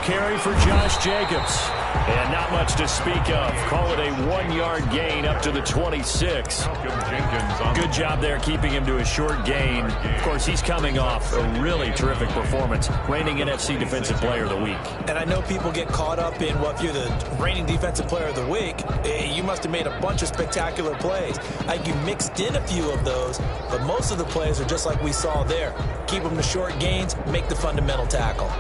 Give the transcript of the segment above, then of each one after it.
carry for Josh Jacobs. And not much to speak of. Call it a 1-yard gain up to the 26. Good job there keeping him to a short gain. Of course, he's coming off a really terrific performance, reigning NFC Defensive Player of the Week. And I know people get caught up in, well, if you're the reigning Defensive Player of the Week, you must have made a bunch of spectacular plays. I think you mixed in a few of those, but most of the plays are just like we saw there. Keep them to short gains, make the fundamental tackle.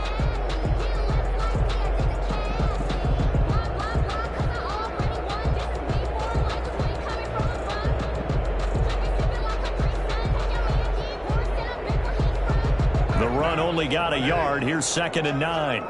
The run only got a yard. Here's 2nd and 9.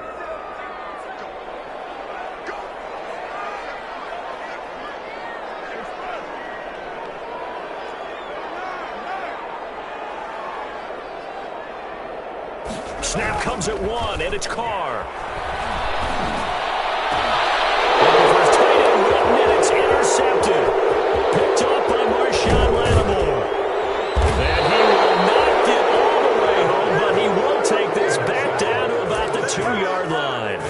Snap comes at 1, and it's Carr. First tight end written, and it's intercepted. Picked up by Marshawn Lattimore. And he will not get all the way home, but he will take this back down to about the 2-yard line.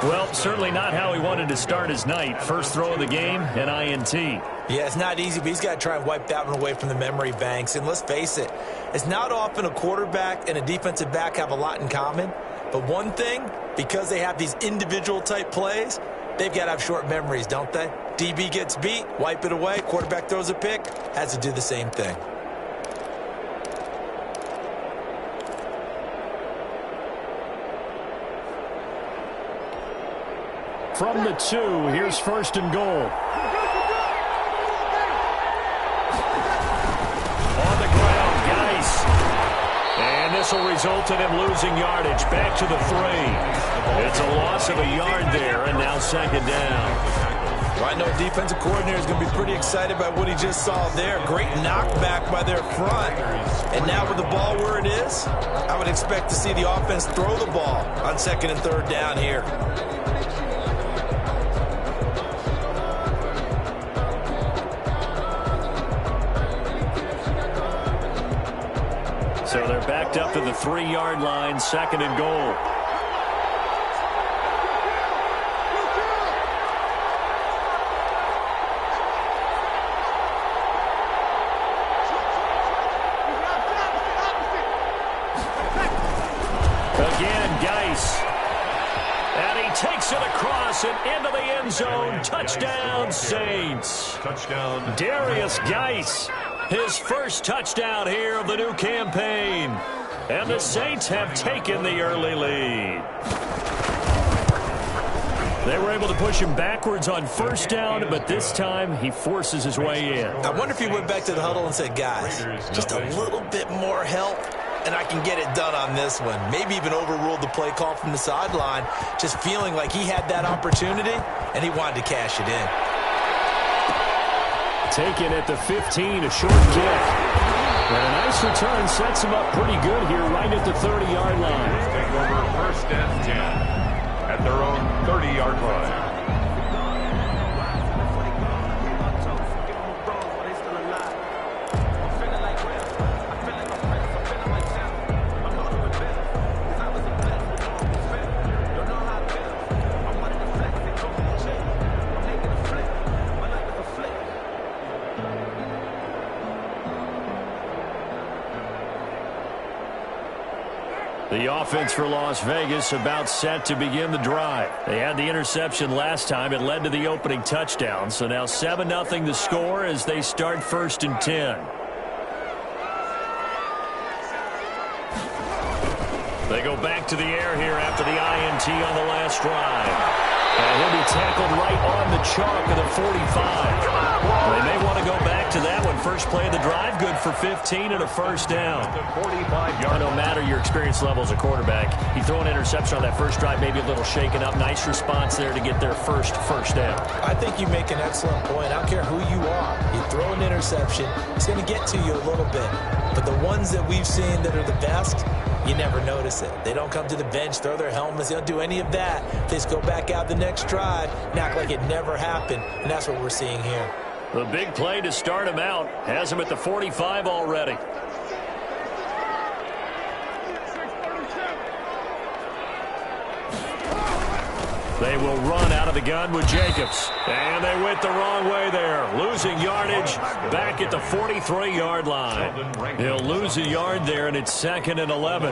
Well, certainly not how he wanted to start his night. First throw of the game, an INT. Yeah, it's not easy, but he's got to try and wipe that one away from the memory banks. And let's face it, it's not often a quarterback and a defensive back have a lot in common. But one thing, because they have these individual type plays, they've got to have short memories, don't they? DB gets beat, wipe it away, quarterback throws a pick, has to do the same thing. From the 2, here's 1st and goal. On the ground, Geis. And this will result in him losing yardage. Back to the 3. It's a loss of a yard there, and now 2nd down. Well, I know a defensive coordinator is going to be pretty excited by what he just saw there. Great knockback by their front. And now with the ball where it is, I would expect to see the offense throw the ball on 2nd and 3rd down here. So they're backed up to the 3-yard line, 2nd and goal. Again, Geis. And he takes it across and into the end zone. Touchdown, Saints. Touchdown. Darius Geis. His first touchdown here of the new campaign. And the Saints have taken the early lead. They were able to push him backwards on 1st down, but this time he forces his way in. I wonder if he went back to the huddle and said, guys, just a little bit more help, and I can get it done on this one. Maybe even overruled the play call from the sideline, just feeling like he had that opportunity, and he wanted to cash it in. Taken at the 15, a short kick. And a nice return sets him up pretty good here right at the 30-yard line. Take over 1st and 10 at their own 30-yard line. The offense for Las Vegas about set to begin the drive. They had the interception last time. It led to the opening touchdown. So now 7-0 the score as they start 1st and 10. They go back to the air here after the INT on the last drive. And he'll be tackled right on the chalk of the 45. They may want to go back to that one. First play of the drive, good for 15 and a 1st down. No matter your experience level as a quarterback, you throw an interception on that first drive, maybe a little shaken up. Nice response there to get their first down. I think you make an excellent point. I don't care who you are. You throw an interception, it's going to get to you a little bit. But the ones that we've seen that are the best, you never notice it. They don't come to the bench, throw their helmets. They don't do any of that. They just go back out the next drive and act like it never happened. And that's what we're seeing here. The big play to start him out has him at the 45 already. They will run out of the gun with Jacobs. And they went the wrong way there. Losing yardage back at the 43-yard line. He'll lose a yard there, and it's 2nd and 11.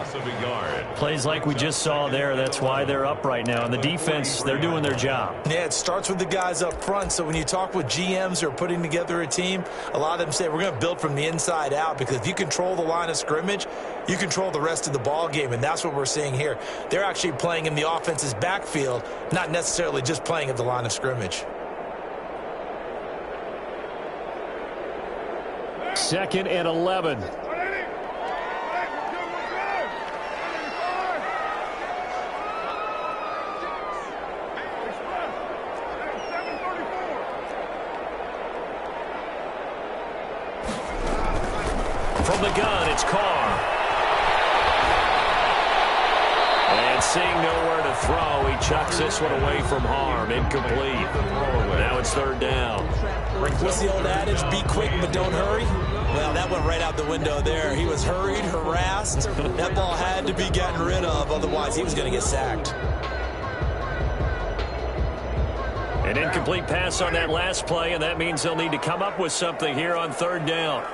Plays like we just saw there. That's why they're up right now. And the defense, they're doing their job. Yeah, it starts with the guys up front. So when you talk with GMs who are putting together a team, a lot of them say we're going to build from the inside out, because if you control the line of scrimmage, you control the rest of the ball game, and that's what we're seeing here. They're actually playing in the offense's backfield, not necessarily just playing at the line of scrimmage. 2nd and 11. From the gun, it's Carr. And seeing nowhere to throw, he chucks this one away from harm. Incomplete. Now it's 3rd down. What's the old adage? Be quick, but don't hurry. Well, that went right out the window there. He was hurried, harassed. That ball had to be gotten rid of. Otherwise, he was going to get sacked. An incomplete pass on that last play, and that means they'll need to come up with something here on 3rd down.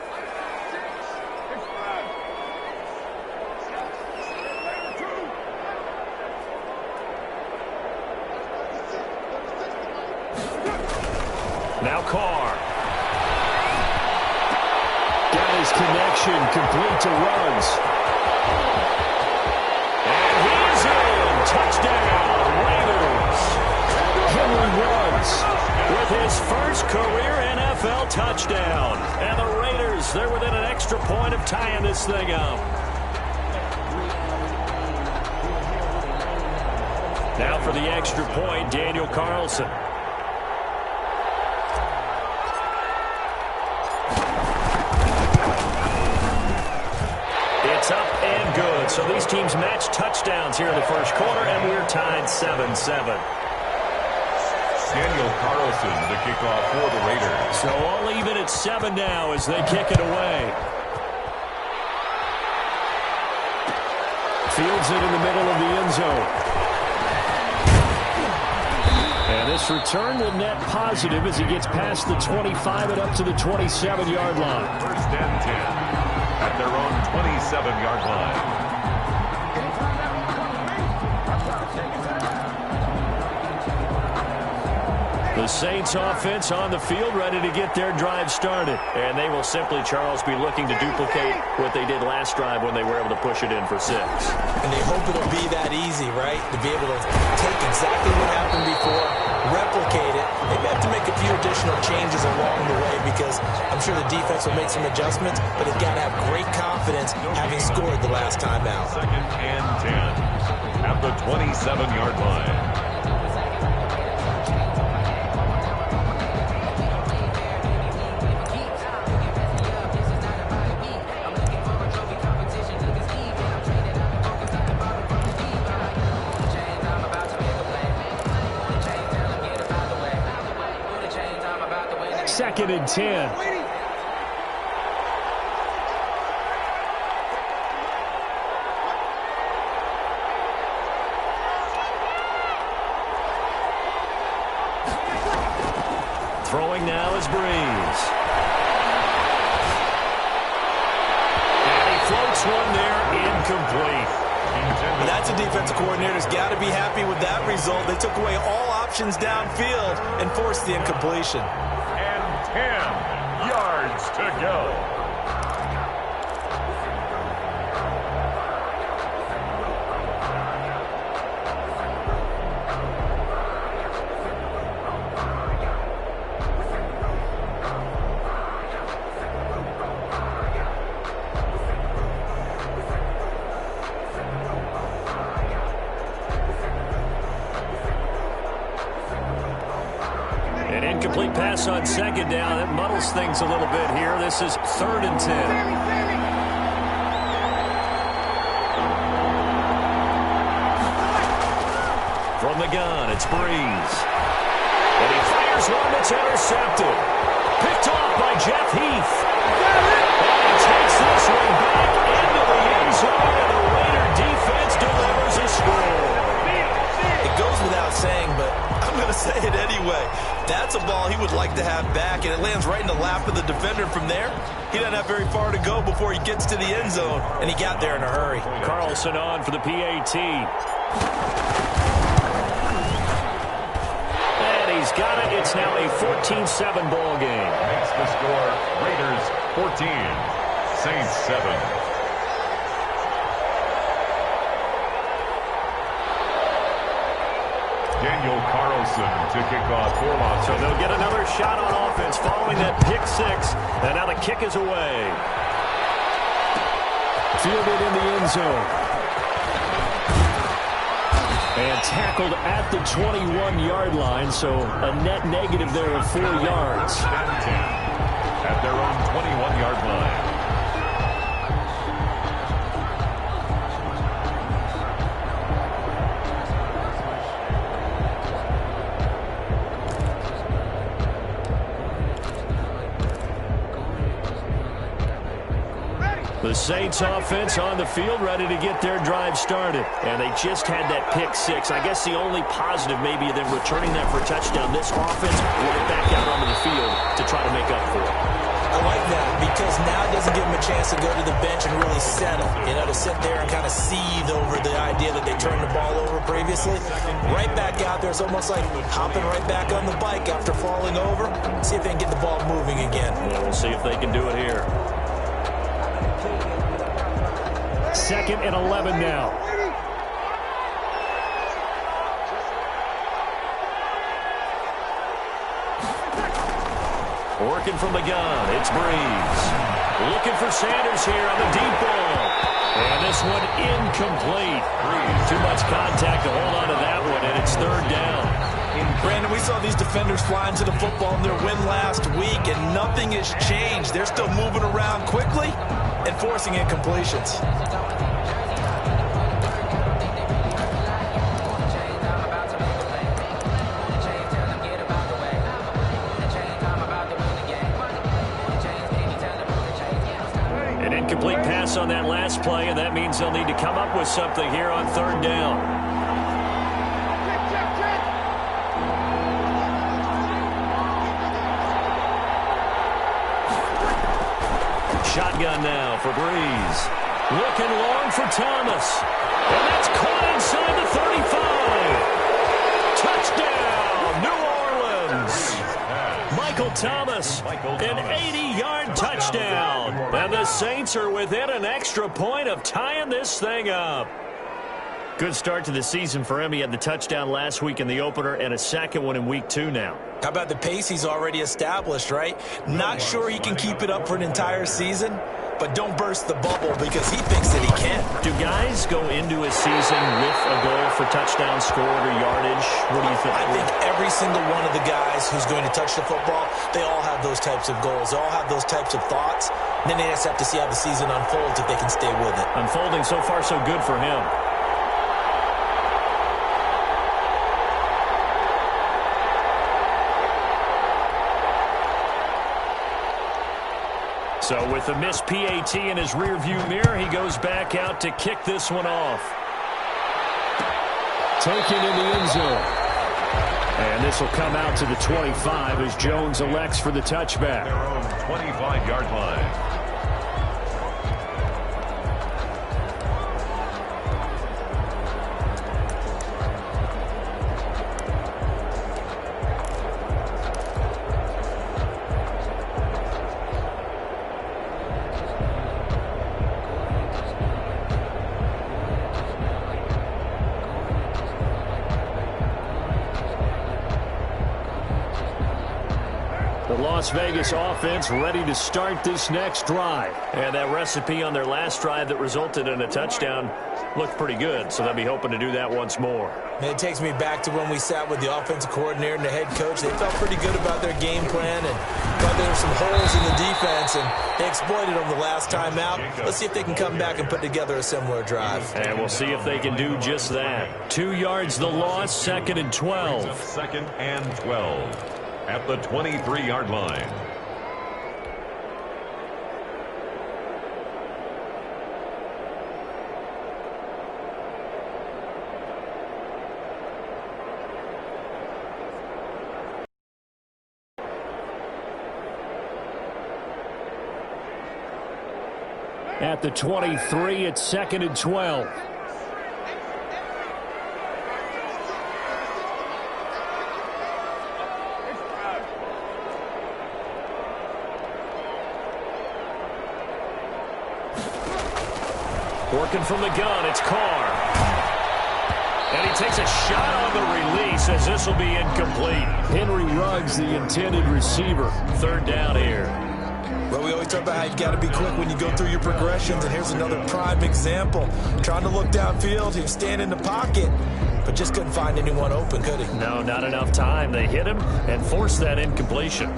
Now Carr. Got his connection, complete to Ruggs. And he's in. Touchdown, Raiders. Henry Ruggs with his first career NFL touchdown. And the Raiders, they're within an extra point of tying this thing up. Now for the extra point, Daniel Carlson. It's up and good. So these teams match touchdowns here in the first quarter, and we're tied 7-7. Daniel Carlson, the kickoff for the Raiders. So all even at 7 now as they kick it away. Fields it in the middle of the end zone. And this return will net positive as he gets past the 25 and up to the 27-yard line. 1st and 10. At their own 27-yard line. The Saints offense on the field, ready to get their drive started. And they will simply, Charles, be looking to duplicate what they did last drive when they were able to push it in for 6. And they hope it'll be that easy, right? To be able to take exactly what happened before, replicate it. They have to make a few additional changes along the way, because I'm sure the defense will make some adjustments, but they've got to have great confidence having scored the last time out. 2nd and 10 at the 27-yard line. Second and 10. Throwing now is Breeze. And he floats one there, incomplete. That's a defensive coordinator's got to be happy with that result. They took away all options downfield and forced the incompletion. 10 yards to go. Incomplete pass on 2nd down. That muddles things a little bit here. This is 3rd and 10. From the gun, it's Breeze. And he fires one that's intercepted. Picked off by Jeff Heath. And he takes this one back into the end zone, and the Raider defense delivers a score. It goes without saying, but to laugh at the defender from there. He doesn't have very far to go before he gets to the end zone, and he got there in a hurry. Carlson on for the PAT. And he's got it. It's now a 14-7 ball game. Makes the score Raiders 14, Saints 7. Daniel Carlson to kick off for Los Angeles. So they'll get another shot on offense following that pick six. And now the kick is away. Fielded in the end zone. And tackled at the 21-yard line. So a net negative there of 4 yards. At their own 21-yard line. The Saints offense on the field, ready to get their drive started. And they just had that pick six. I guess the only positive maybe of them returning that for a touchdown. This offense will get back out onto the field to try to make up for it. I like that because now it doesn't give them a chance to go to the bench and really settle. You know, to sit there and kind of seethe over the idea that they turned the ball over previously. Right back out there. It's almost like hopping right back on the bike after falling over. See if they can get the ball moving again. Yeah, we'll see if they can do it here. 2nd and 11 now. Working from the gun, it's Breeze. Looking for Sanders here on the deep ball. And this one incomplete. Too much contact to hold on to that one, and it's 3rd down. Brandon, we saw these defenders flying to the football in their win last week, and nothing has changed. They're still moving around quickly and forcing incompletions. An incomplete pass on that last play, and that means they'll need to come up with something here on 3rd down. Shotgun now for Breeze. Looking long for Thomas. And that's caught inside the 35. Touchdown, New Orleans. Michael Thomas, an 80-yard touchdown. And the Saints are within an extra point of tying this thing up. Good start to the season for him. He had the touchdown last week in the opener and a second one in week 2 now. How about the pace he's already established, right? Not sure he can keep it up for an entire season, but don't burst the bubble because he thinks that he can. Do guys go into a season with a goal for touchdown scored or yardage? What do you think? I think every single one of the guys who's going to touch the football, they all have those types of goals. They all have those types of thoughts. And then they just have to see how the season unfolds if they can stay with it. Unfolding so far so good for him. So with the missed PAT in his rearview mirror, he goes back out to kick this one off. Taken in the end zone. And this will come out to the 25 as Jones elects for the touchback. Their own 25-yard line. Las Vegas offense ready to start this next drive. And that recipe on their last drive that resulted in a touchdown looked pretty good, so they'll be hoping to do that once more. It takes me back to when we sat with the offensive coordinator and the head coach. They felt pretty good about their game plan and thought there were some holes in the defense, and they exploited them the last time out. Let's see if they can come back and put together a similar drive. And we'll see if they can do just that. 2 yards the loss, 2nd and 12. 2nd and 12. At the 23-yard line. at the 23. It's 2nd and 12. Working from the gun, it's Carr. And he takes a shot on the release as this will be incomplete. Henry Ruggs, the intended receiver. 3rd down here. Well, we always talk about how you've got to be quick when you go through your progressions, and here's another prime example. Trying to look downfield, he was standing in the pocket, but just couldn't find anyone open, could he? No, not enough time. They hit him and forced that incompletion.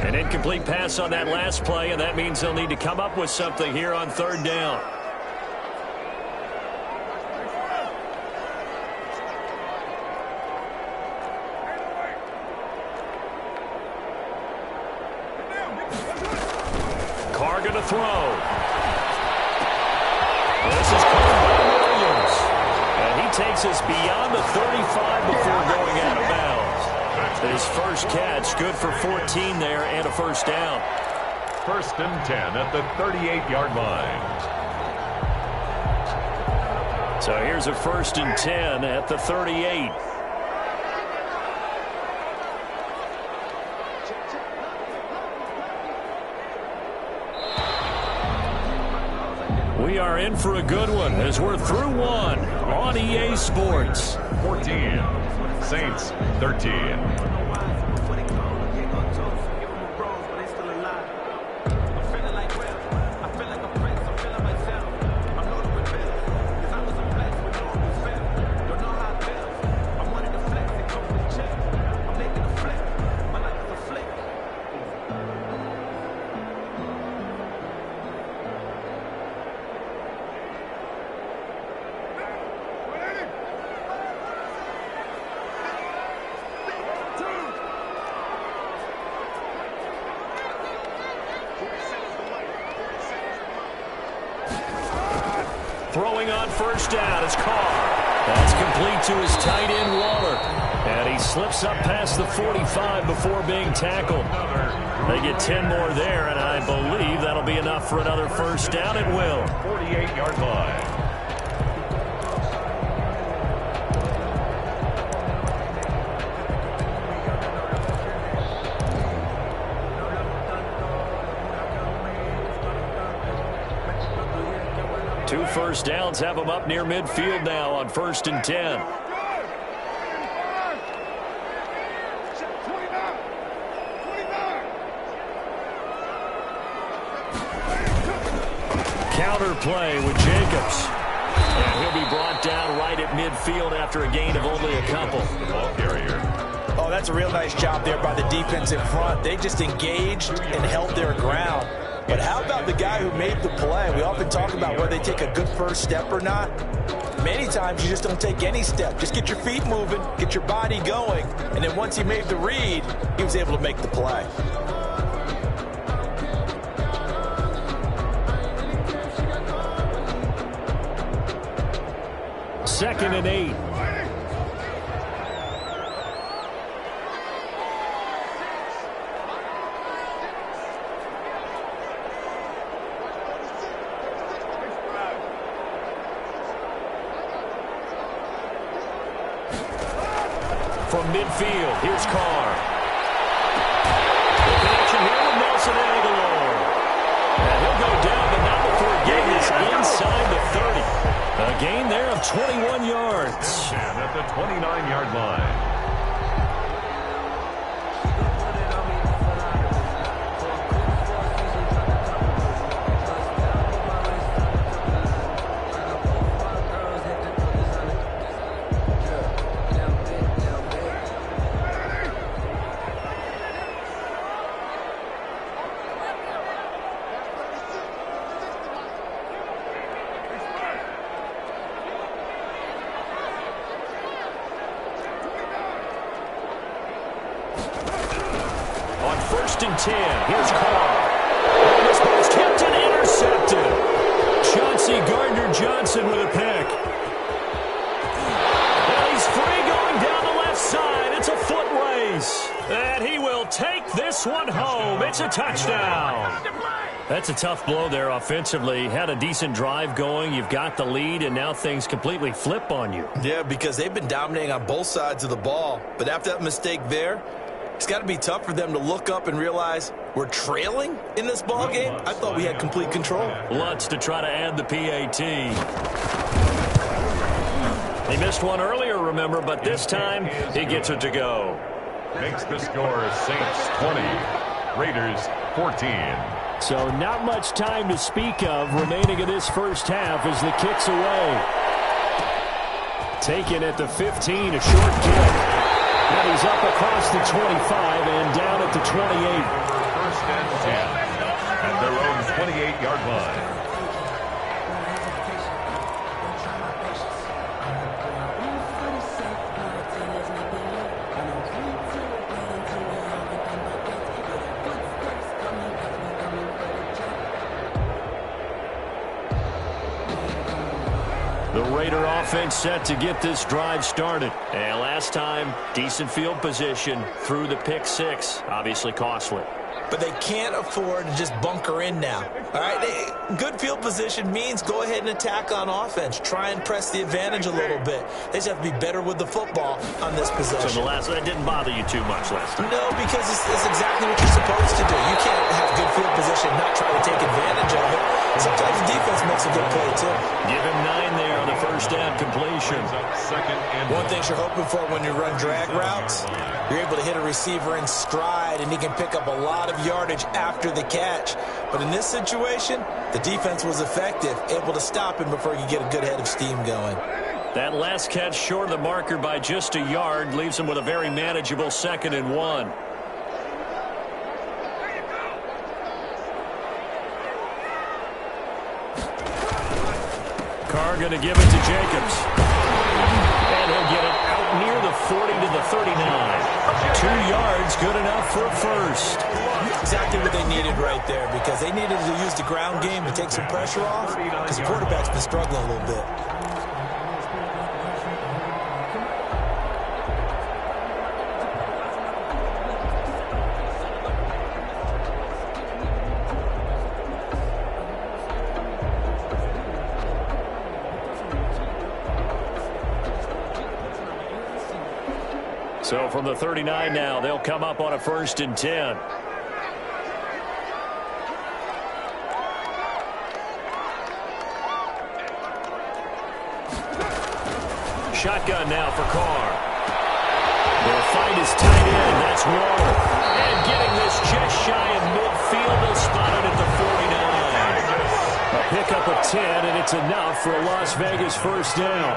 An incomplete pass on that last play, and that means they'll need to come up with something here on 3rd down. Carr going to throw. This is caught by Williams. And he takes us beyond the 35 before going out of bounds. His first catch, good for 14 there and a 1st down. 1st and 10 at the 38-yard line. So here's a 1st and 10 at the 38. We are in for a good one as we're through one on EA Sports. 14, Saints 13. Throwing on 1st down is Carr. That's complete to his tight end, Waller. And he slips up past the 45 before being tackled. They get 10 more there, and I believe that'll be enough for another 1st down. It will. 48-yard line. Two 1st downs have them up near midfield now on 1st and 10. Counter play with Jacobs. And he'll be brought down right at midfield after a gain of only a couple. Ball carrier. Oh, that's a real nice job there by the defense in front. They just engaged and held their ground. But how about the guy who made the play? We often talk about whether they take a good first step or not. Many times you just don't take any step. Just get your feet moving, get your body going, and then once he made the read, he was able to make the play. Second and 8. From midfield, here's Carr. The connection here with Nelson Aguilar. And he'll go down, but not before getting this inside the 30. A gain there of 21 yards. And at the 29-yard line. First and 10. Here's Carr. And this ball's tipped and intercepted. Chauncey Gardner-Johnson with a pick. And he's free going down the left side. It's this one home. It's a touchdown. That's a tough blow there offensively. Had a decent drive going. You've got the lead, and now things completely flip on you. Yeah, because they've been dominating on both sides of the ball. But after that mistake there, it's got to be tough for them to look up and realize we're trailing in this ball game. I thought we had complete control. Lutz to try to add the PAT. He missed one earlier, remember, but this time he gets it to go. Makes the score Saints 20, Raiders 14. So not much time to speak of remaining in this first half as the kick's away. Taken at the 15, a short kick. And he's up across the 25 and down at the 28. First and 10 at their own 28-yard line. The Raider offense set to get this drive started. And last time, decent field position through the pick six. Obviously costly. But they can't afford to just bunker in now. All right, good field position means go ahead and attack on offense. Try and press the advantage a little bit. They just have to be better with the football on this possession. So that didn't bother you too much last time? No, because it's exactly what you're supposed to do. You can't have good field position and not try to take advantage of it. Sometimes the defense makes a good play, too. Give him 9 there on the first down completion. One thing you're hoping for when you run drag routes, you're able to hit a receiver in stride, and he can pick up a lot of yardage after the catch. But in this situation, the defense was effective, able to stop him before you get a good head of steam going. That last catch short of the marker by just a yard leaves him with a very manageable 2nd and 1. Carr going to give it to Jacobs. And he'll get it out near the 40 to the 39. 2 yards, good enough for a first. Exactly what they needed right there, because they needed to use the ground game to take some pressure off, because the quarterback's been struggling a little bit. So from the 39 now, they'll come up on a 1st and 10. Shotgun now for Carr. They'll find his tight end. That's Waller. And getting this just shy of midfield. They'll spot it at the 49. A pickup of 10, and it's enough for a Las Vegas first down.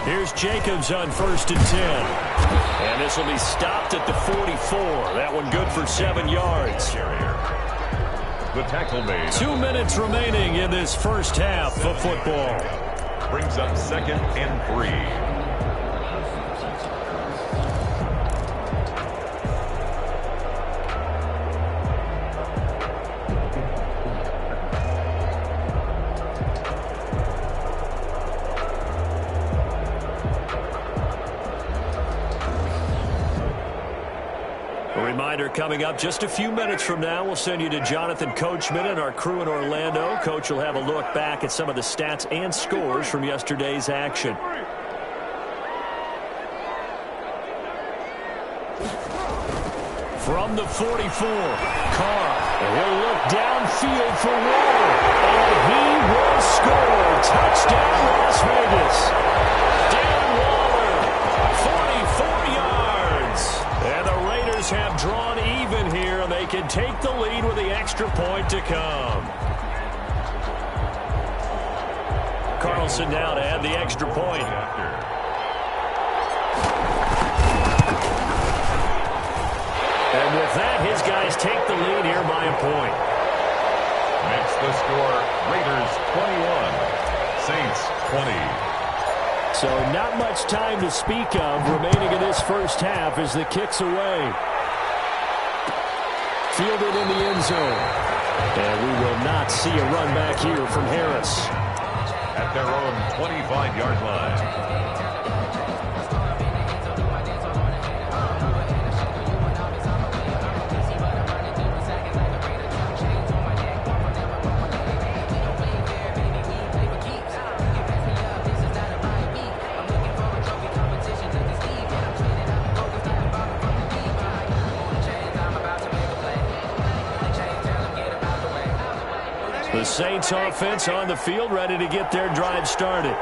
Here's Jacobs on 1st and 10. And this will be stopped at the 44. That one good for 7 yards. The tackle made. 2 minutes remaining in this first half of football. Brings up 2nd and 3. Coming up just a few minutes from now, we'll send you to Jonathan Coachman and our crew in Orlando. Coach will have a look back at some of the stats and scores from yesterday's action. From the 44, Carr. And he'll look downfield for Waller. And he will score. Touchdown, Las Vegas. Dan Waller, 44 yards. And the Raiders have drawn even here, and they can take the lead with the extra point to come. Carlson now to add the extra point. And with that, his guys take the lead here by a point. Makes the score Raiders 21, Saints 20. So not much time to speak of remaining in this first half as the kick's away. Fielded in the end zone. And we will not see a run back here from Harris. At their own 25-yard line. Saints offense on the field, ready to get their drive started.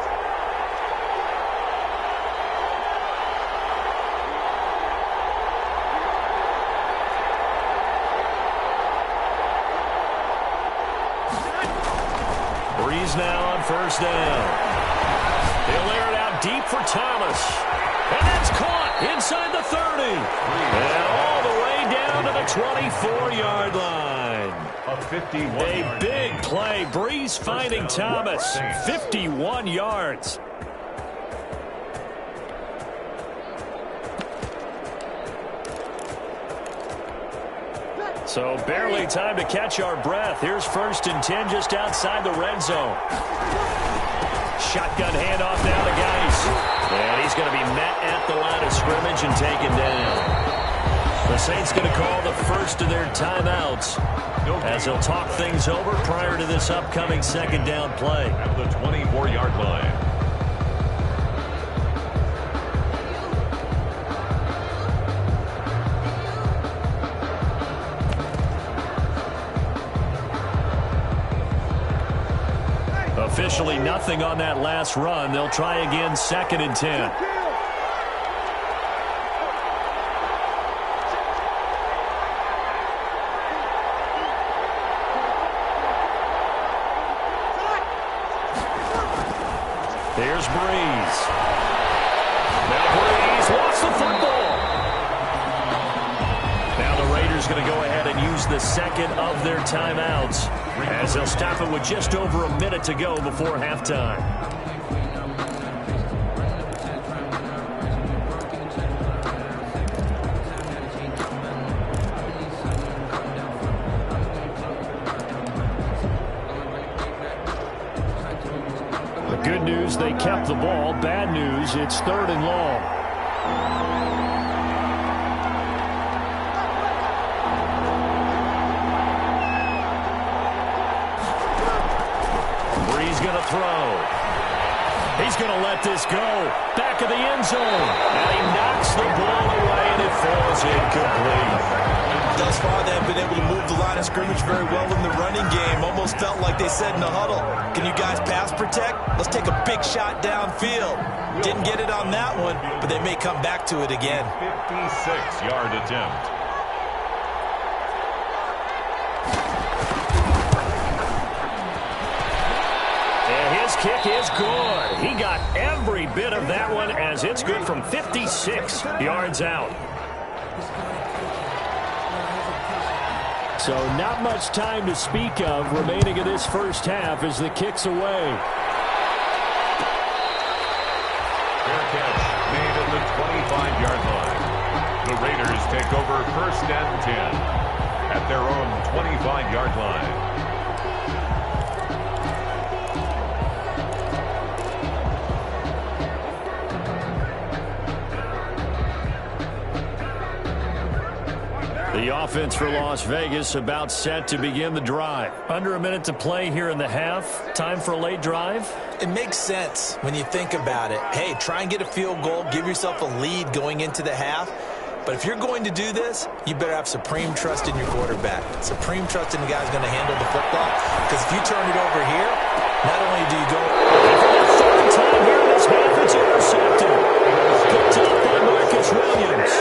Breeze now on first down. He'll air it out deep for Thomas. And that's caught inside the 30. And all the way down to the 24-yard line. A big play. Breeze finding Thomas. 51 yards. So barely time to catch our breath. Here's 1st and 10 just outside the red zone. Shotgun handoff now to Geis. And he's going to be met at the line of scrimmage and taken down. The Saints going to call the first of their timeouts as they'll talk things over prior to this upcoming 2nd down play. At the 24-yard line. Officially nothing on that last run. They'll try again 2nd and 10. Here's Breeze. Now Breeze lost the football. Now the Raiders going to go ahead and use the 2nd of their timeouts as they'll stop it with just over a minute to go before halftime. The good news, they kept the ball. Bad news, it's 3rd and long. Throw. He's going to let this go. Back of the end zone. And he knocks the ball away, and it falls incomplete. Thus far, they have been able to move the line of scrimmage very well in the running game. Almost felt like they said in the huddle, can you guys pass protect? Let's take a big shot downfield. Didn't get it on that one, but they may come back to it again. 56-yard attempt. Kick is good. He got every bit of that one as it's good from 56 yards out. So not much time to speak of remaining in this first half as the kick's away. Fair catch made at the 25-yard line. The Raiders take over 1st and 10 at their own 25-yard line. The offense for Las Vegas about set to begin the drive. Under a minute to play here in the half. Time for a late drive. It makes sense when you think about it. Hey, try and get a field goal. Give yourself a lead going into the half. But if you're going to do this, you better have supreme trust in your quarterback. Supreme trust in the guy who's going to handle the football. Because if you turn it over here, not only do you go... For the 3rd time here in this half, it's intercepted. Picked up by Marcus Williams.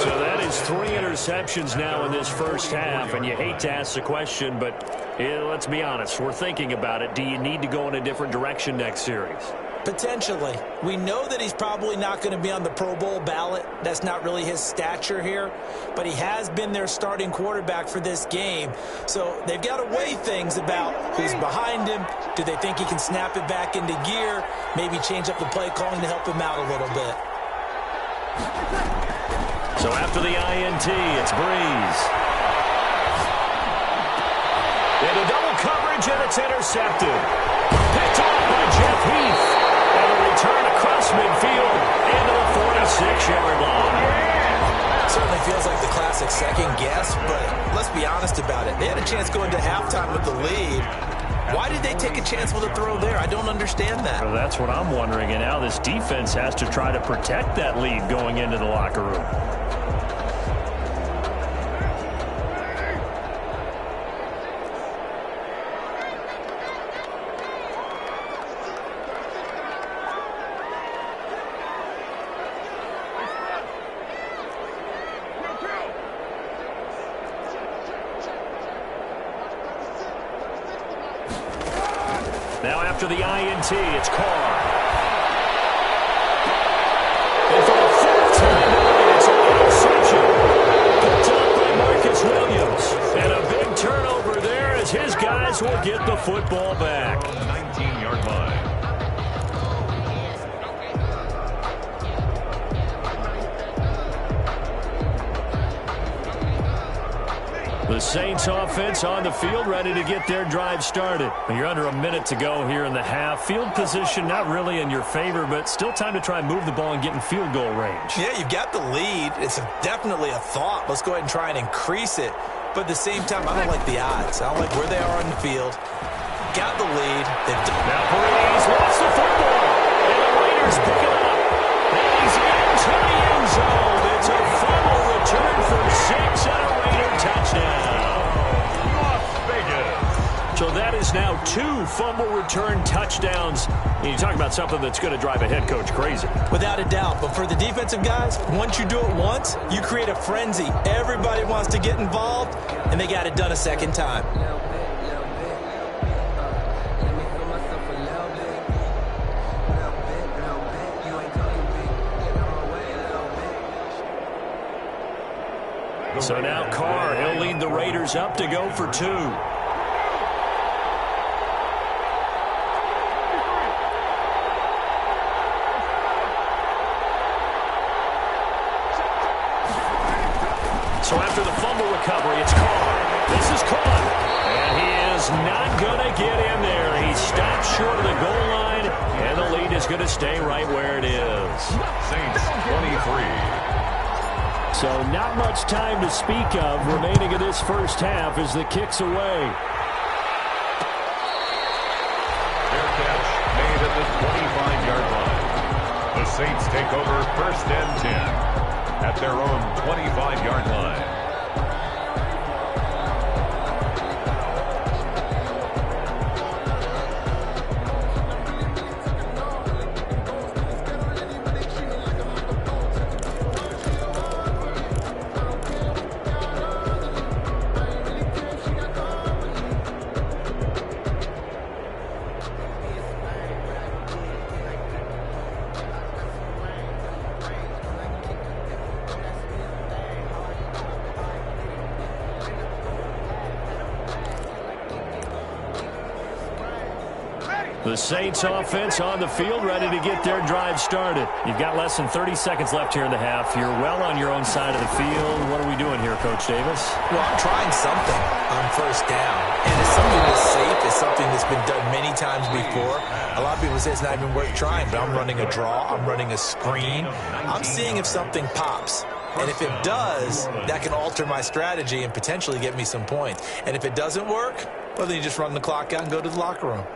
So that is 3 interceptions now in this first half, and you hate to ask the question, but let's be honest, we're thinking about it. Do you need to go in a different direction next series? Potentially. We know that he's probably not going to be on the Pro Bowl ballot. That's not really his stature here, but he has been their starting quarterback for this game. So they've got to weigh things about who's behind him. Do they think he can snap it back into gear? Maybe change up the play calling to help him out a little bit. So after the INT, it's Breeze. Into double coverage, and it's intercepted. Picked off by Jeff Heath. And a return across midfield into the 46-yard line. Certainly feels like the classic second guess, but let's be honest about it. They had a chance going to halftime with the lead. Why did they take a chance with a throw there? I don't understand that. Well, that's what I'm wondering, and now this defense has to try to protect that lead going into the locker room. after the INT. It's Carr. And for the fourth time tonight, it's an interception. Picked up by Marcus Williams. And a big turnover there as his guys will get the football back. 19-yard line. The Saints offense on the field, ready to get their drive started. You're under a minute to go here in the half. Field position not really in your favor, but still time to try and move the ball and get in field goal range. Yeah, you've got the lead. It's definitely a thought. Let's go ahead and try and increase it. But at the same time, I don't like the odds. I don't like where they are on the field. Got the lead. Now Breeze lost the football. And the Raiders pick it up. And he's into the end zone. It's a fumble return for 6 and a Raider touchdown. So that is now 2 fumble return touchdowns. And you talk about something that's going to drive a head coach crazy. Without a doubt. But for the defensive guys, once you do it once, you create a frenzy. Everybody wants to get involved, and they got it done a second time. So now Carr, he'll lead the Raiders up to go for 2. So after the fumble recovery, it's Carr. This is caught. And he is not going to get in there. He stopped short of the goal line, and the lead is going to stay right where it is. Saints 23. So not much time to speak of remaining in this first half as the kick's away. Fair catch made at the 25-yard line. The Saints take over 1st and 10 at their own 25-yard line. The Saints offense on the field, ready to get their drive started. You've got less than 30 seconds left here in the half. You're well on your own side of the field. What are we doing here, Coach Davis? Well, I'm trying something on 1st down. And it's something that's safe. It's something that's been done many times before. A lot of people say it's not even worth trying, but I'm running a draw. I'm running a screen. I'm seeing if something pops. And if it does, that can alter my strategy and potentially get me some points. And if it doesn't work, well, then you just run the clock out and go to the locker room.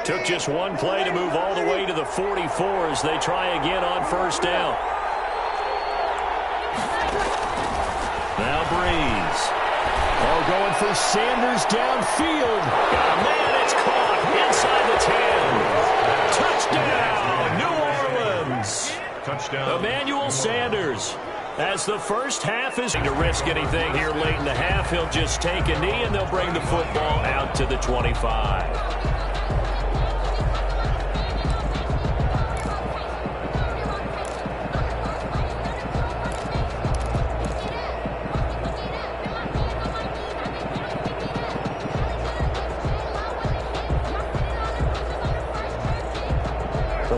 Took just one play to move all the way to the 44 as they try again on 1st down. Now Breeze. Oh, going for Sanders downfield. Man, it's caught inside the 10. Touchdown, New Orleans. Touchdown. Emmanuel Sanders. As the first half is to risk anything here late in the half, he'll just take a knee and they'll bring the football out to the 25.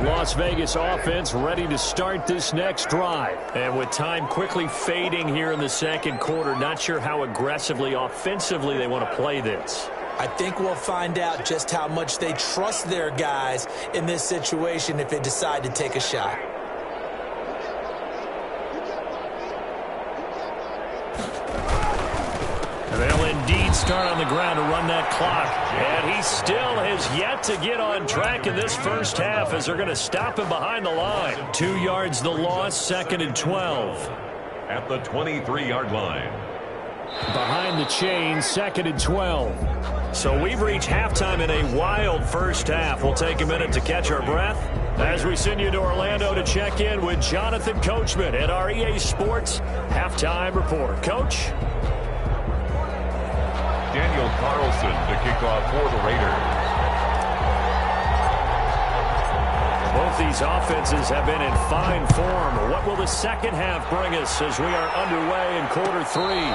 Las Vegas offense ready to start this next drive. And with time quickly fading here in the second quarter, not sure how aggressively, offensively they want to play this. I think we'll find out just how much they trust their guys in this situation if they decide to take a shot. They'll indeed start on the ground to run that clock. And he still has yet to get on track in this first half as they're going to stop him behind the line. 2 yards the loss, 2nd and 12. At the 23-yard line. Behind the chain, 2nd and 12. So we've reached halftime in a wild first half. We'll take a minute to catch our breath as we send you to Orlando to check in with Jonathan Coachman at our EA Sports Halftime Report. Coach? Carlson to kick off for the Raiders. Both these offenses have been in fine form. What will the second half bring us as we are underway in quarter three?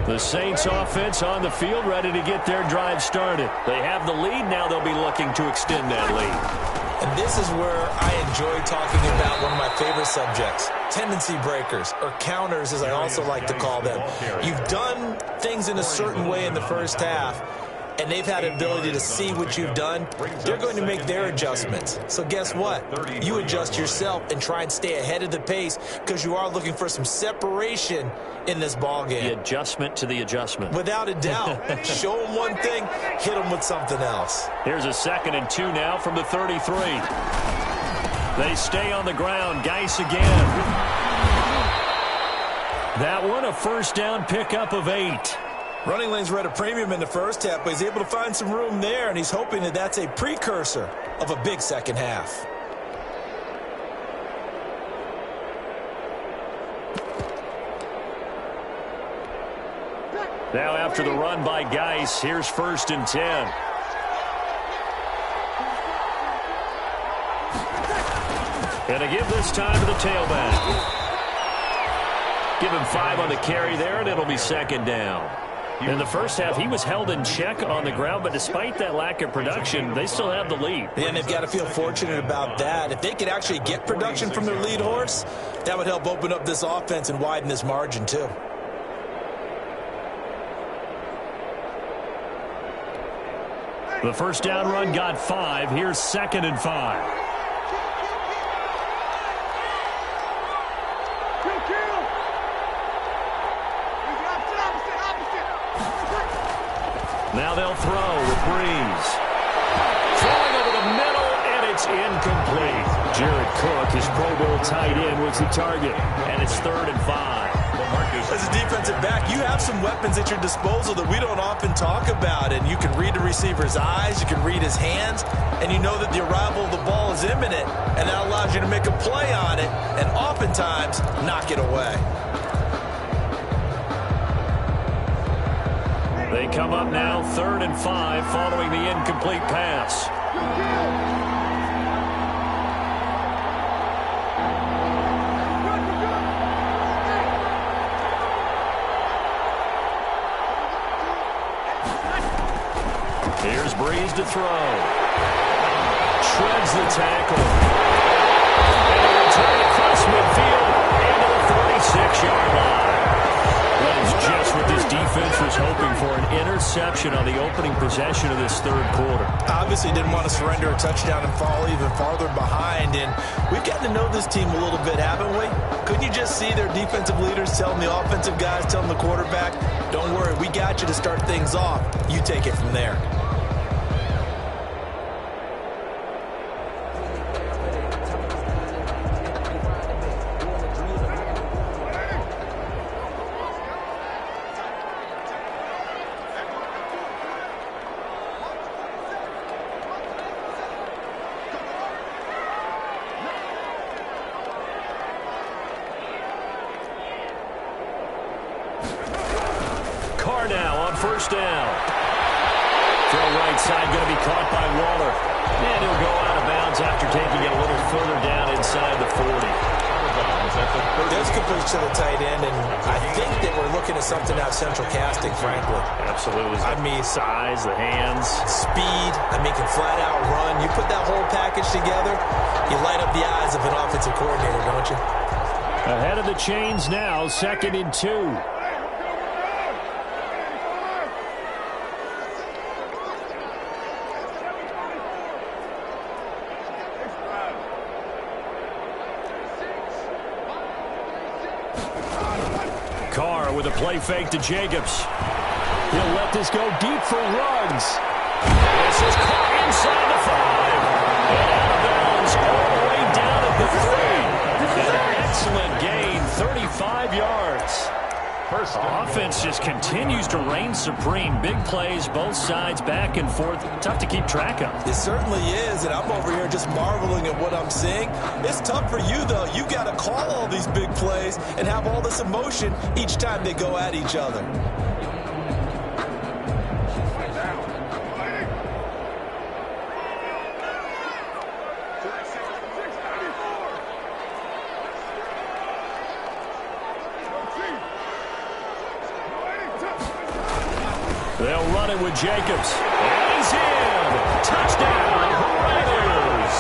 The Saints offense on the field, ready to get their drive started. They have the lead. Now they'll be looking to extend that lead. And this is where I enjoy talking about one of my favorite subjects, tendency breakers, or counters, as I also like to call them. You've done things in a certain way in the first half, and they've had an ability to see what you've done. They're going to make their adjustments. So guess what? You adjust yourself and try and stay ahead of the pace because you are looking for some separation in this ball game. The adjustment to the adjustment. Without a doubt. Show them one thing, hit them with something else. Here's a 2nd and 2 now from the 33. They stay on the ground. Geis again. That one, a first down pickup of 8. Running lanes were at a premium in the first half, but he's able to find some room there, and he's hoping that that's a precursor of a big second half. Now after the run by Geis, here's 1st and 10. And a give this time to the tailback. Give him 5 on the carry there, and it'll be 2nd down. In the first half, he was held in check on the ground, but despite that lack of production, they still have the lead. Yeah, and they've got to feel fortunate about that. If they could actually get production from their lead horse, that would help open up this offense and widen this margin too. The first down run got 5. Here's 2nd and 5. Now they'll throw with Breeze. Throwing over the middle, and it's incomplete. Jared Cook, his Pro Bowl tight end, was the target, and it's 3rd and 5. As a defensive back, you have some weapons at your disposal that we don't often talk about, and you can read the receiver's eyes, you can read his hands, and you know that the arrival of the ball is imminent, and that allows you to make a play on it, and oftentimes knock it away. They come up now 3rd and 5 following the incomplete pass. Here's Breeze to throw. Shreds the tackle. And a return across midfield into the 46-yard line. That is just what this defense was hoping for, an interception on the opening possession of this 3rd quarter. Obviously didn't want to surrender a touchdown and fall even farther behind, and we've gotten to know this team a little bit, haven't we? Couldn't you just see their defensive leaders telling the offensive guys, telling the quarterback, don't worry, we got you to start things off. You take it from there. Carr now on 1st down. Throw right side going to be caught by Waller. And he'll go out of bounds after taking it a little further down inside the 40. There's completion to the tight end, and I think that we're looking at something out central casting, frankly. Absolutely. I mean, size, the hands. Speed, I mean, can flat out run. You put that whole package together, you light up the eyes of an offensive coordinator, don't you? Ahead of the chains now, 2nd and 2. Carr with a play fake to Jacobs. He'll let this go deep for Ruggs. This is caught inside the 5. And out of bounds all the way down at the 3. An excellent gain, 35 yards. First down. Offense just continues to reign supreme. Big plays, both sides, back and forth. Tough to keep track of. It certainly is, and I'm over here just marveling at what I'm seeing. It's tough for you, though. You got to call all these big plays and have all this emotion each time they go at each other. They'll run it with Jacobs. And he's in. Touchdown, Raiders.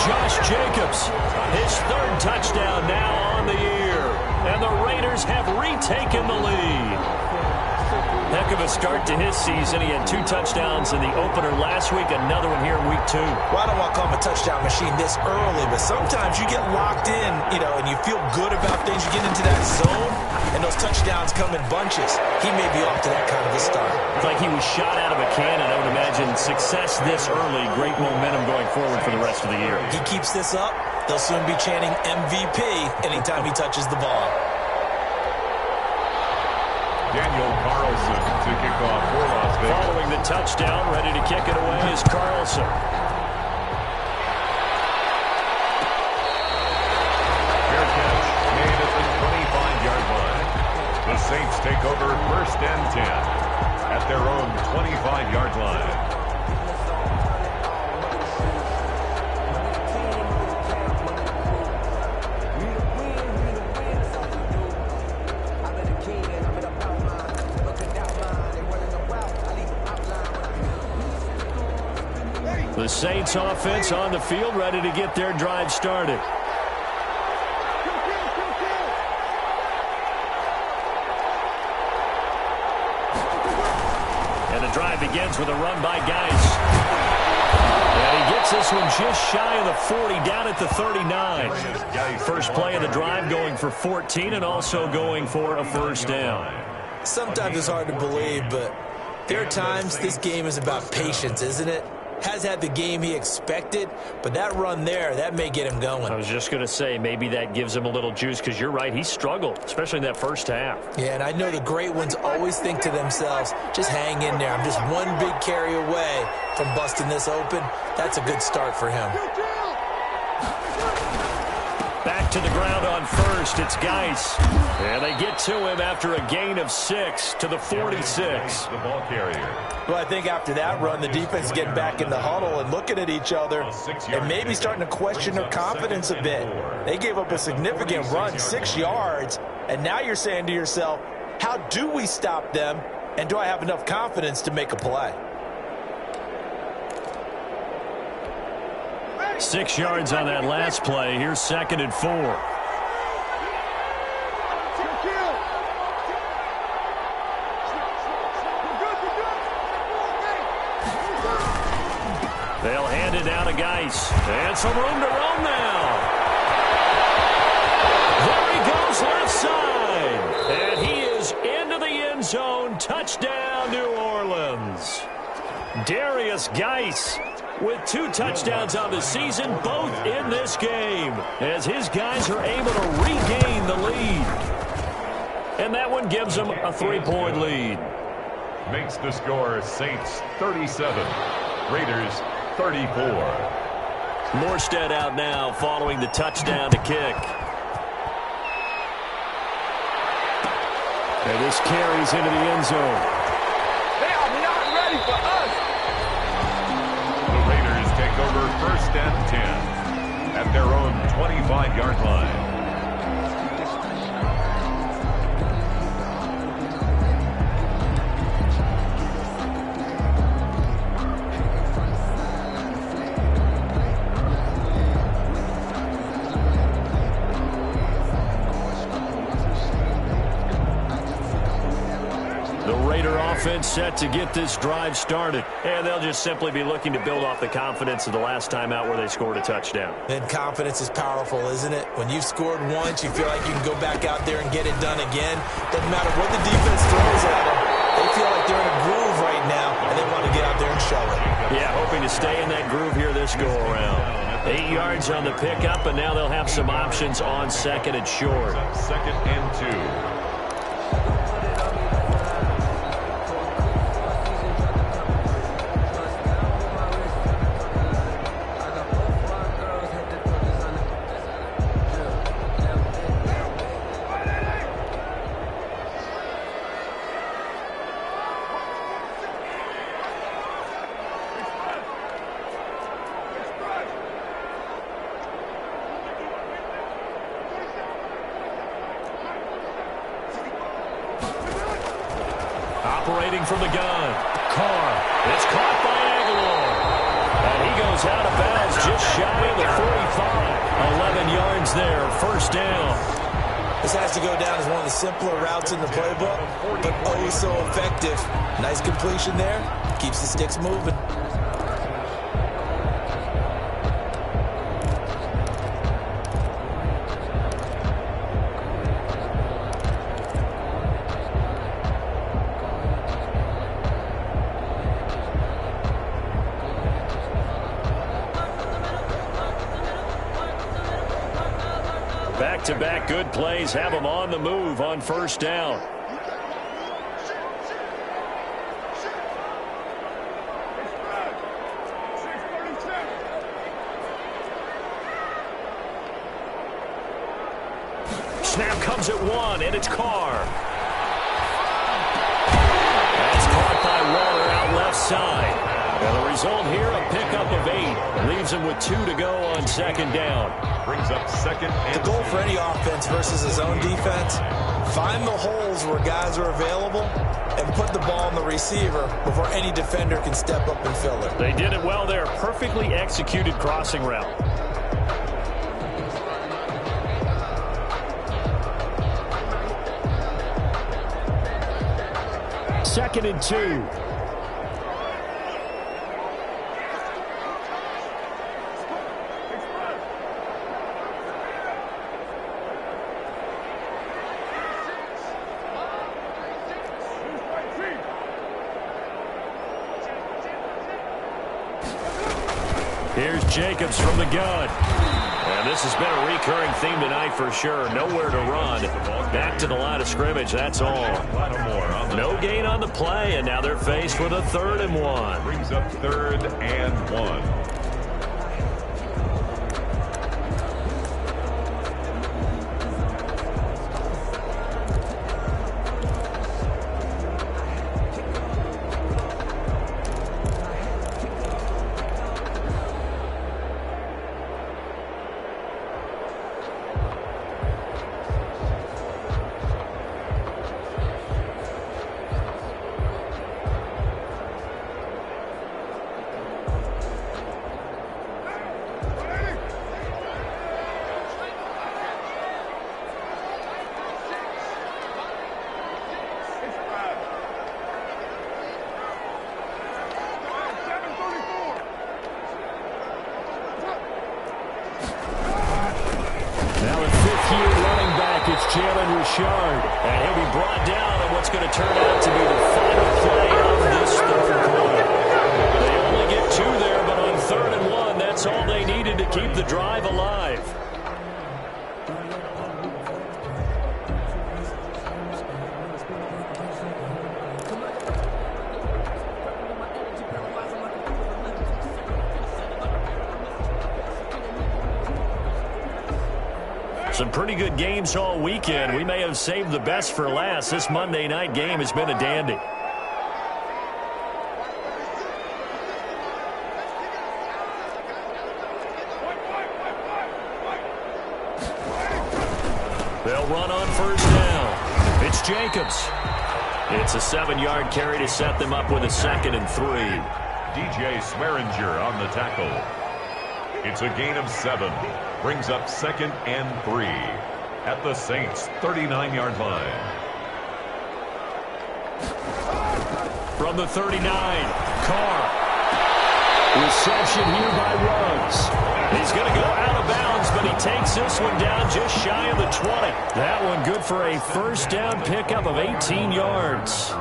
Josh Jacobs, his third touchdown now on the year. And the Raiders have retaken the lead. Heck of a start to his season. He had 2 touchdowns in the opener last week, another one here in week 2. Well, I don't want to call him a touchdown machine this early, but sometimes you get locked in, and you feel good about things. You get into that zone, and those touchdowns come in bunches. He may be off to that kind of a start. It's like he was shot out of a cannon. I would imagine success this early, great momentum going forward for the rest of the year. He keeps this up, they'll soon be chanting MVP anytime he touches the ball. Daniel Carlson to kick off for Las Vegas. Following the touchdown, ready to kick it away is Carlson. Fair catch made at the 25-yard line. The Saints take over first and 10 at their own 25-yard line. The Saints offense on the field, ready to get their drive started. And the drive begins with a run by Geis. And he gets this one just shy of the 40, down at the 39. First play of the drive, going for 14 and also going for a first down. Sometimes it's hard to believe, but there are times this game is about patience, isn't it? Has had the game he expected, but that run there, that may get him going. I was just going to say, maybe that gives him a little juice, because you're right, he struggled, especially in that first half. Yeah, and I know the great ones always think to themselves, just hang in there. I'm just one big carry away from busting this open. That's a good start for him. Back to the ground on first, it's Geis. And they get to him after a gain of 6 to the 46. The ball carrier. Well, I think after that run, the defense is getting back in the huddle and looking at each other and maybe starting to question their confidence a bit. They gave up a significant run, 6 yards, and now you're saying to yourself, how do we stop them, and do I have enough confidence to make a play? 6 yards on that last play. Here's 2nd and 4. They'll hand it down to Geis. And some room to run now. There he goes left side. And he is into the end zone. Touchdown, New Orleans. Darius Geis with 2 touchdowns on the season, both in this game, as his guys are able to regain the lead. And that one gives them a 3-point lead. Makes the score Saints 37, Raiders 34. Morstead out now following the touchdown to kick. And this carries into the end zone. They are not ready for us. The Raiders take over first and 10 at their own 25-yard line. Offense set to get this drive started. And they'll just simply be looking to build off the confidence of the last time out where they scored a touchdown. And confidence is powerful, isn't it? When you've scored once, you feel like you can go back out there and get it done again. Doesn't matter what the defense throws at them. They feel like they're in a groove right now, and they want to get out there and show it. Yeah, hoping to stay in that groove here this go-around. 8 yards on the pickup, and now they'll have some options on 2nd and short. 2nd and 2. Operating from the gun. Carr. It's caught by Aguilar. And he goes out of bounds just shy of the 45. 11 yards there. First down. This has to go down as one of the simpler routes in the playbook, but oh so effective. Nice completion there. Keeps the sticks moving. Back-to-back good plays have them on the move on first down. Snap comes at one, and it's Carr. That's caught by Waller out left side. And the result here, a pickup of 8. Leaves him with 2 to go on second down. Brings up second and the goal for any offense versus his own defense, find the holes where guys are available and put the ball on the receiver before any defender can step up and fill it. They did it well there. Perfectly executed crossing route. Second and 2. Here's Jacobs from the gun. And this has been a recurring theme tonight for sure. Nowhere to run. Back to the line of scrimmage, that's all. No gain on the play, and now they're faced with a 3rd and 1. Brings up 3rd and 1. And he'll be brought down in what's going to turn out to be the final play of this 3rd quarter. They only get 2 there, but on 3rd and 1, that's all they needed to keep the drive alive. Some pretty good games all weekend. We may have saved the best for last. This Monday night game has been a dandy. They'll run on first down. It's Jacobs. It's a 7-yard carry to set them up with a 2nd and 3. DJ Swearinger on the tackle. It's a gain of 7. Brings up 2nd and 3 at the Saints' 39-yard line. From the 39, Carr. Reception here by Ruggs. He's going to go out of bounds, but he takes this one down just shy of the 20. That one good for a first down pickup of 18 yards.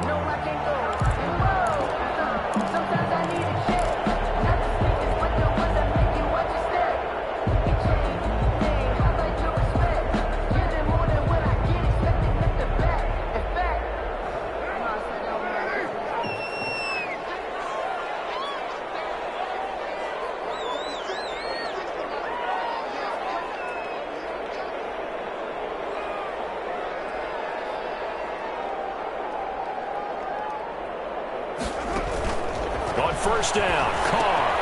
On first down, Carr.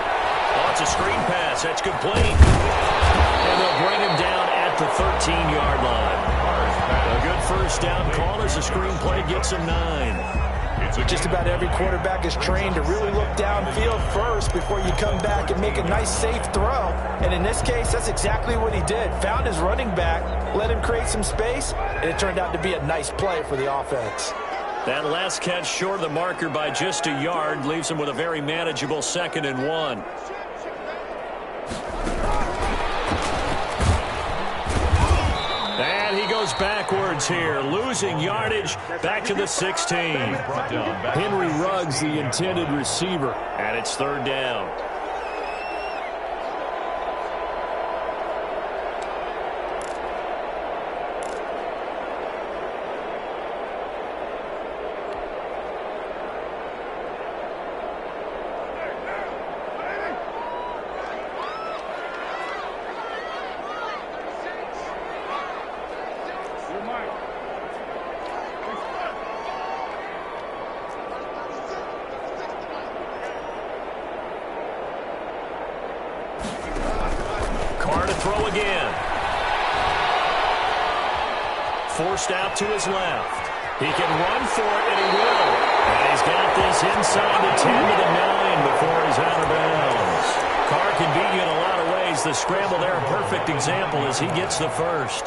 Oh, it's a screen pass. That's complete. And they'll bring him down at the 13-yard line. A good first down call as the screen play gets him 9. Just about every quarterback is trained to really look downfield first before you come back and make a nice, safe throw. And in this case, that's exactly what he did. Found his running back, let him create some space, and it turned out to be a nice play for the offense. That last catch short of the marker by just a yard leaves him with a very manageable 2nd and 1. And he goes backwards here, losing yardage back to the 16. Henry Ruggs, the intended receiver, and it's 3rd down. Throw again. Forced out to his left. He can run for it, and he will. And he's got this inside the 10 to the 9 before he's out of bounds. Carr can beat you in a lot of ways. The scramble there, a perfect example as he gets the first.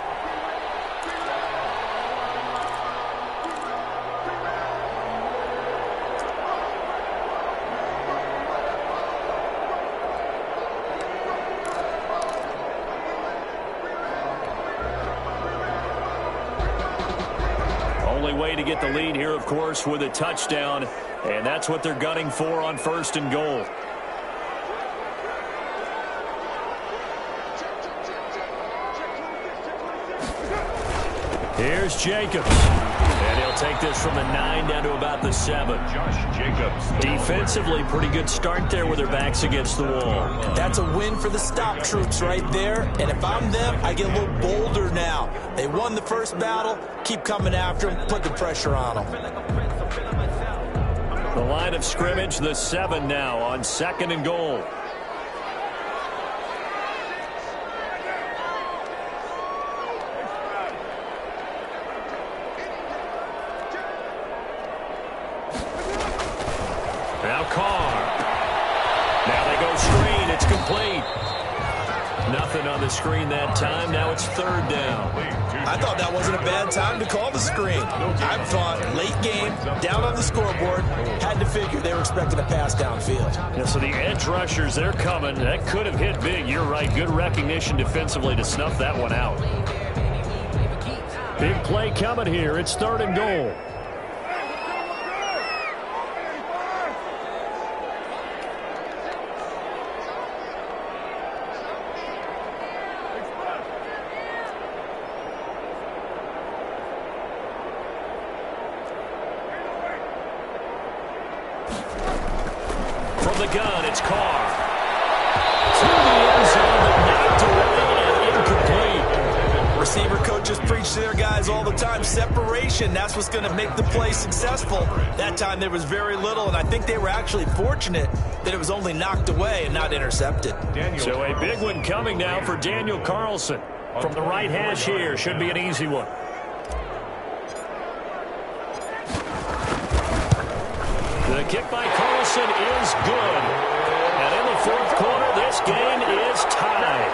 Way to get the lead here, of course, with a touchdown, and that's what they're gunning for on 1st and goal. Here's Jacobs, and he'll take this from the 9 down to about the 7. Josh Jacobs. Defensively, pretty good start there with their backs against the wall. That's a win for the stop troops right there, and if I'm them, I get a little bolder now. They won the first battle, keep coming after them, put the pressure on them. The line of scrimmage, the 7 now on 2nd and goal. Now Carr. Now they go screen. It's complete. Nothing on the screen that time. Now it's 3rd down. I thought that wasn't a bad time to call the screen. I thought late game, down on the scoreboard, had to figure they were expecting a pass downfield. Yeah, so the edge rushers, they're coming. That could have hit big. You're right. Good recognition defensively to snuff that one out. Big play coming here. It's 3rd and goal. The gun, it's Carr. To the end zone, but knocked away and incomplete. Receiver coaches preach to their guys all the time. Separation, that's what's going to make the play successful. That time there was very little, and I think they were actually fortunate that it was only knocked away and not intercepted. So a big one coming now for Daniel Carlson. From the right hash here, should be an easy one. The kick by Carlson is good. And in the 4th quarter, this game is tied.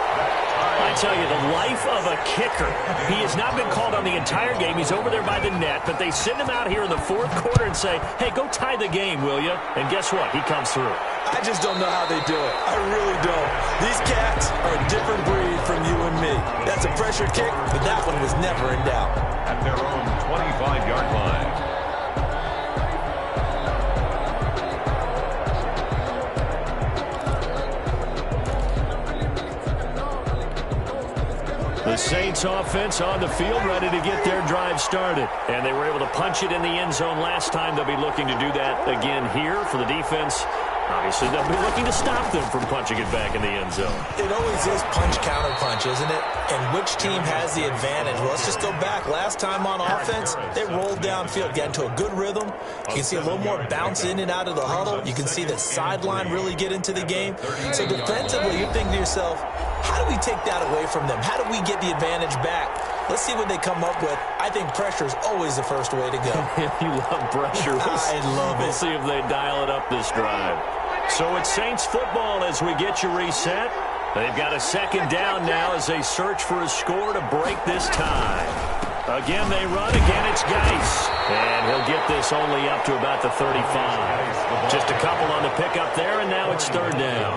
I tell you, the life of a kicker. He has not been called on the entire game. He's over there by the net, but they send him out here in the 4th quarter and say, hey, go tie the game, will you? And guess what? He comes through. I just don't know how they do it. I really don't. These cats are a different breed from you and me. That's a pressure kick, but that one was never in doubt. At their own 25-yard line. The Saints offense on the field, ready to get their drive started. And they were able to punch it in the end zone last time. They'll be looking to do that again here for the defense. Obviously, they'll be looking to stop them from punching it back in the end zone. It always is punch-counter-punch, isn't it? And which team has the advantage? Well, let's just go back. Last time on offense, they rolled downfield, got into a good rhythm. You can see a little more bounce in and out of the huddle. You can see the sideline really get into the game. So defensively, you're thinking to yourself, how do we take that away from them? How do we get the advantage back? Let's see what they come up with. I think pressure is always the first way to go. You love pressure. I love it. We'll see if they dial it up this drive. So it's Saints football as we get you reset. They've got a second down now as they search for a score to break this tie. Again, they run. Again, it's Geis. And he'll get this only up to about the 35. Just a couple on the pickup there, and now it's third down.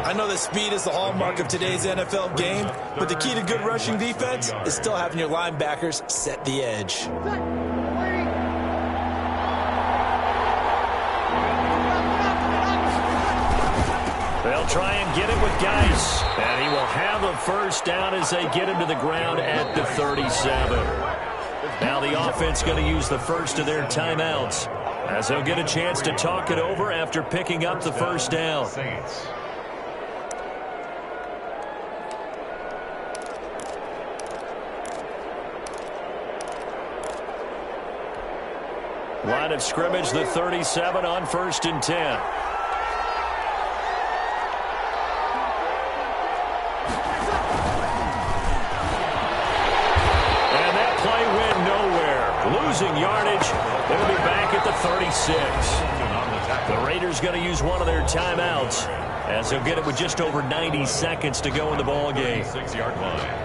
I know that speed is the hallmark of today's NFL game, but the key to good rushing defense is still having your linebackers set the edge. They'll try and get it with Geis. And he will have a first down as they get him to the ground at the 37. Now the offense going to use the first of their timeouts as they'll get a chance to talk it over after picking up the first down. Line of scrimmage, the 37 on 1st and 10. Losing yardage. It'll be back at the 36. The Raiders going to use one of their timeouts as they'll get it with just over 90 seconds to go in the ball game. 6-yard line.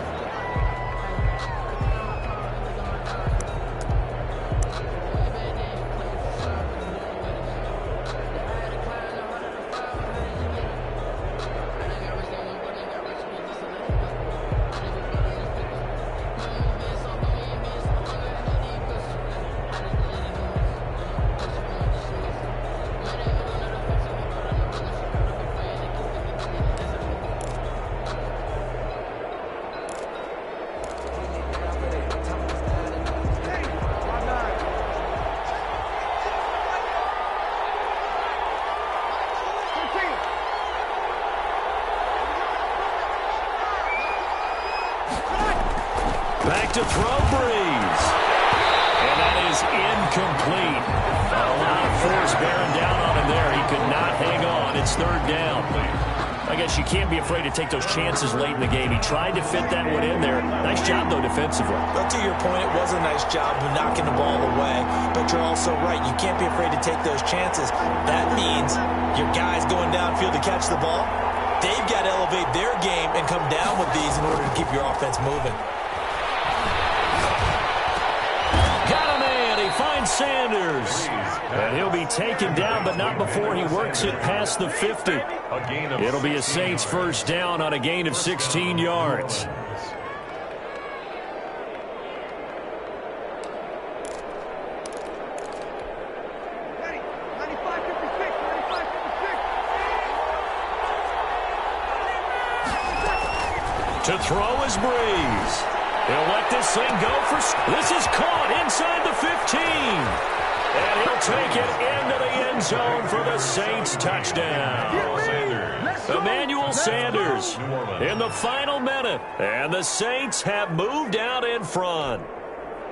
Back to throw, Breeze. And that is incomplete. A lot of force bearing down on him there. He could not hang on. It's third down. I guess you can't be afraid to take those chances late in the game. He tried to fit that one in there. Nice job, though, defensively. But to your point, it was a nice job of knocking the ball away. But you're also right. You can't be afraid to take those chances. That means your guys going downfield to catch the ball, they've got to elevate their game and come down with these in order to keep your offense moving. Finds Sanders. And he'll be taken down, but not before he works it past the 50. It'll be a Saints first down on a gain of 16 yards. To throw is Breeze. He'll let this thing go for... This is caught inside the 15. And he'll take it into the end zone for the Saints touchdown. Emmanuel Sanders in the final minute. And the Saints have moved out in front.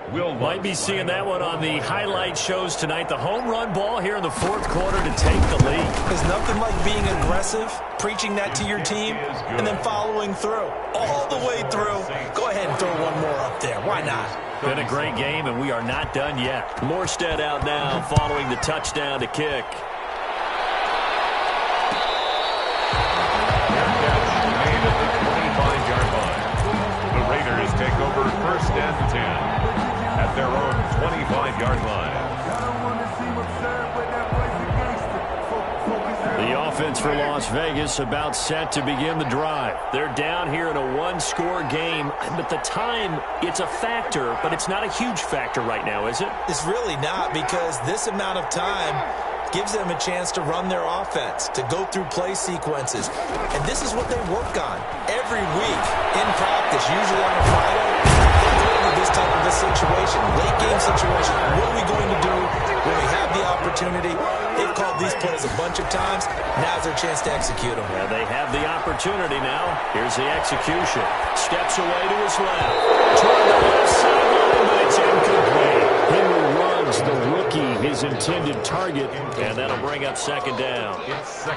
Might be seeing that one on the highlight shows tonight. The home run ball here in the fourth quarter to take the lead. There's nothing like being aggressive, preaching that to your team, and then following through. All the way through. Go ahead and throw one more up there. Why not? Been a great game, and we are not done yet. Morstead out now following the touchdown to kick. Made at the 25-yard line. The Raiders take over 1st and 10. At their own 25-yard line. The offense for Las Vegas about set to begin the drive. They're down here in a one-score game, but the time, it's a factor, but it's not a huge factor right now, is it? It's really not, because this amount of time gives them a chance to run their offense, to go through play sequences. And this is what they work on every week in practice, usually on a Friday. This type of a situation, late game situation. What are we going to do when we have the opportunity? They've called these plays a bunch of times. Now's their chance to execute them. Yeah, they have the opportunity now. Here's the execution. Steps away to his left. Toward the left sideline, but it's incomplete. Henry Ruggs, the rookie, his his intended target, and that'll bring up second down.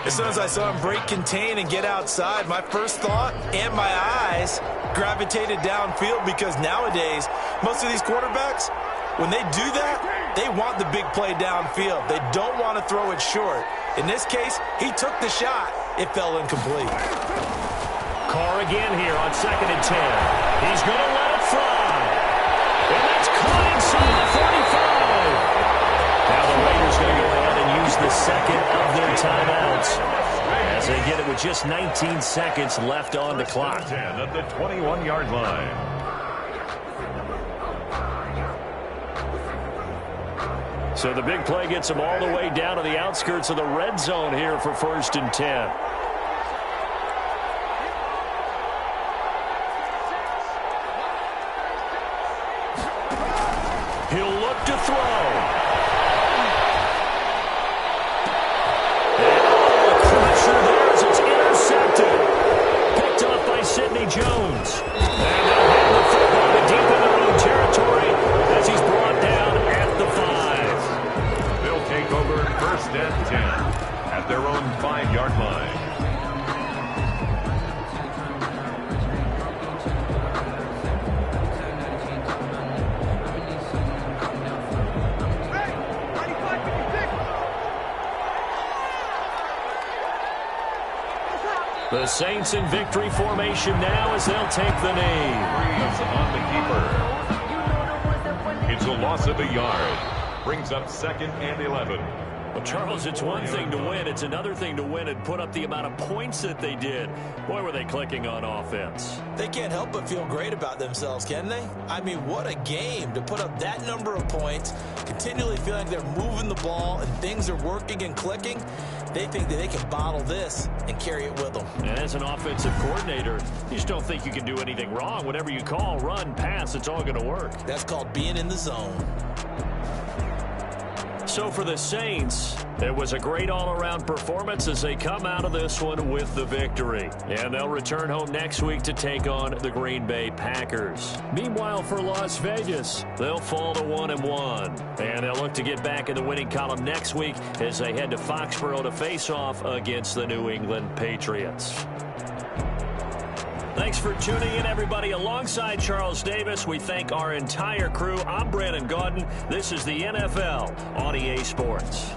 As soon as I saw him break contain and get outside, my first thought and my eyes gravitated downfield, because nowadays, most of these quarterbacks, when they do that, they want the big play downfield. They don't want to throw it short. In this case, he took the shot. It fell incomplete. Carr again here on 2nd and 10. He's going to let it fly. And that's caught inside the 45. Now the Raiders going to go ahead and use the second of their timeouts as they get it with just 19 seconds left on the clock. 10 at the 21-yard line. So the big play gets them all the way down to the outskirts of the red zone here for 1st and 10. He'll look to throw. And the pressure there as it's intercepted. Picked off by Sidney Jones. And they'll have the football deep in their own territory as he's brought down at the 5. They'll take over 1st and 10 at their own 5-yard line. The Saints in victory formation now as they'll take the knee. Breeze on the keeper. It's a loss of a yard. Brings up 2nd and 11. Well, Charles, it's one thing to win. It's another thing to win and put up the amount of points that they did. Boy, were they clicking on offense. They can't help but feel great about themselves, can they? I mean, what a game to put up that number of points, continually feeling like they're moving the ball and things are working and clicking. They think that they can bottle this and carry it with them. And as an offensive coordinator, you just don't think you can do anything wrong. Whatever you call, run, pass, it's all going to work. That's called being in the zone. So for the Saints, it was a great all-around performance as they come out of this one with the victory. And they'll return home next week to take on the Green Bay Packers. Meanwhile, for Las Vegas, they'll fall to 1-1. And they'll look to get back in the winning column next week as they head to Foxborough to face off against the New England Patriots. Thanks for tuning in, everybody. Alongside Charles Davis, we thank our entire crew. I'm Brandon Gaudin. This is the NFL on EA Sports.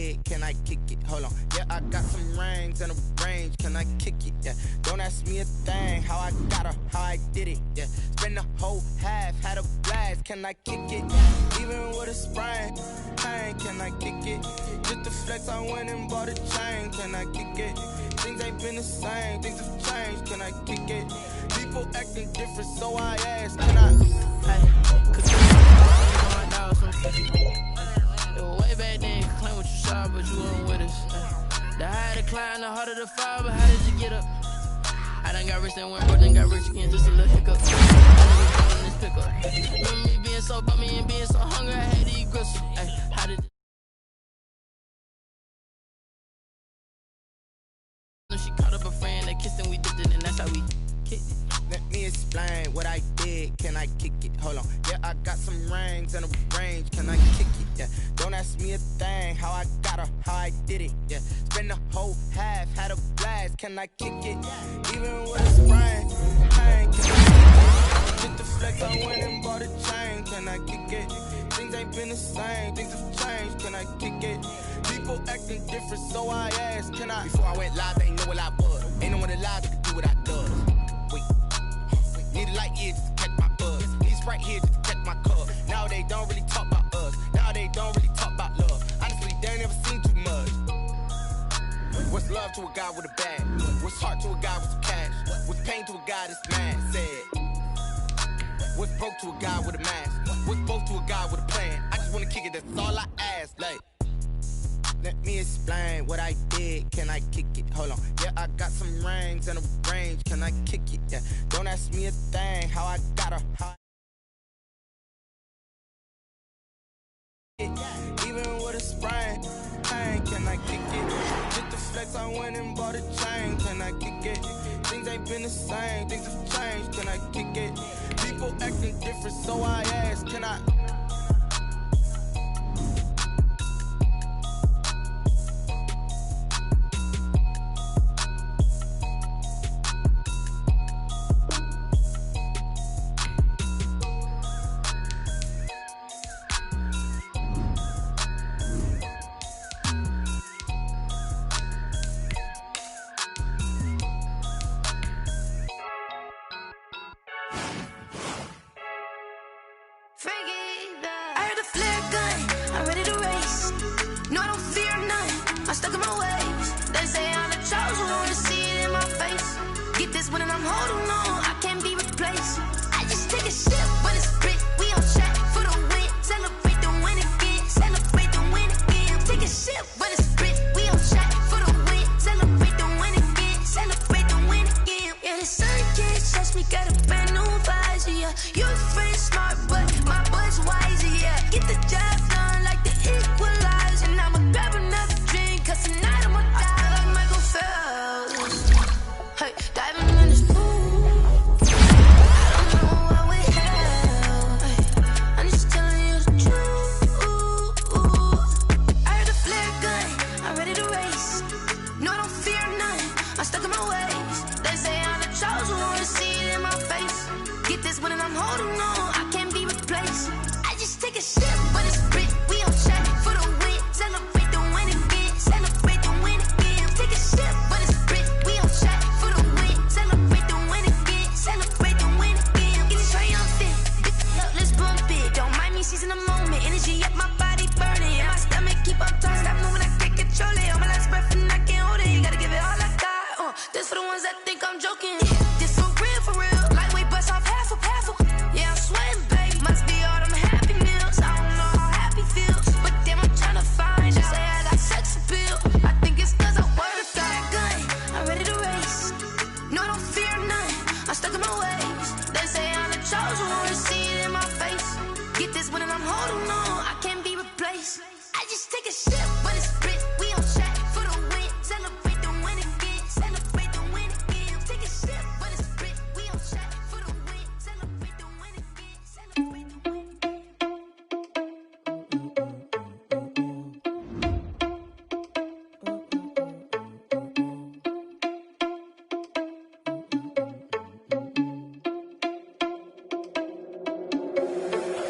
did, can I kick it? Hold on, yeah, I got some rings and a range, can I kick it? Yeah, don't ask me a thing, how I got her, how I did it. Yeah, spend the whole half, had a blast, can I kick it? Even with a sprain, pain, can I kick it? Just the flex, I went and bought a chain, can I kick it? Things ain't been the same, things have changed, can I kick it? People acting different, so I ask, can I? Hey, cause way back then, you claim what you saw, but you weren't with us. The higher the climb, the harder the fall, but how did you get up? I done got rich and went broke, then got rich again, just a little hiccup. This pickup. Remember me being so bummy and being so hungry, I had to eat gristle. Hey, how did she caught up a friend, they kissed and we dipped it, and that's how we kicked it. Let me explain what I did, can I kick it? Hold on, yeah, I got some rings and a range, can I kick it? Yeah, don't ask me a thing, how I got her, how I did it. Yeah, spend the whole half, had a blast, can I kick it? Even with a sprain, pain, can I kick it? Just the flex, I went and bought a chain, can I kick it? Things ain't been the same, things have changed, can I kick it? People acting different, so I asked, can I? Before I went live, they ain't know what I was. Ain't no one alive that could do what I does. Wait, need a light here just to catch my buzz. Need a Sprite here just to catch my cup. Now they don't really talk about us. Now they don't really talk about love. Honestly, they ain't never seen too much. What's love to a guy with a bag? What's heart to a guy with some cash? What's pain to a guy that's mad? Said. What's broke to a guy with a mask? What's both to a guy with a plan? I just wanna kick it, that's all I ask. Like, let me explain what I did, can I kick it? Hold on, yeah, I got some rings and a range, can I kick it? Yeah, don't ask me a thing, how I got her, how even with a sprain, pain, can I kick it? Just the flex, I went and bought a chain, can I kick it? Things ain't been the same, things have changed, can I kick it? People acting different, so I ask, can I?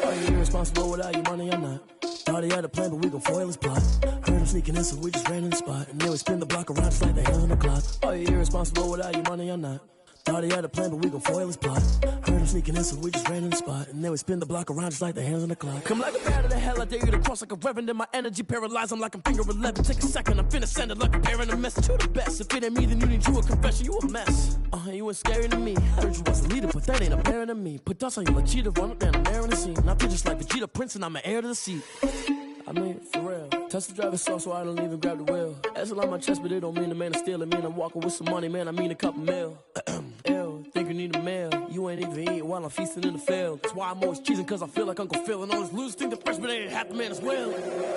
Are you irresponsible without your money or not? Thought he had a plan, but we gon' foil his plot. Heard him sneaking in, so we just ran in the spot. And then we spin the block around just like the hands on the clock. Are you irresponsible without your money or not? Thought he had a plan, but we gon' foil his plot. Heard him sneaking in, so we just ran in the spot. And then we spin the block around just like the hands on the clock. Come like a bat of the hell, I dare you to cross like a reverend. And my energy paralyzed, I'm like I'm finger 11. Take a second, I'm finna send it like a bear in a message. You the best, if it ain't me, then you need you a confession. You a mess, you ain't scary to me. Heard you was a leader, but that ain't apparent to me. Put dust on you like cheetah, run up down the air in the scene. I feel just like Vegeta Prince, and I'm an heir to the seat. I mean, for real. Touch the driver's soft, so I don't even grab the wheel. That's on my chest, but it don't mean the man is stealing. Mean I'm walking with some money, man, I mean a couple mil. Ew, think you need a meal. You ain't even eating while I'm feasting in the field. That's why I'm always cheesing, cause I feel like Uncle Phil. And all those losers think the freshman ain't half the man as well.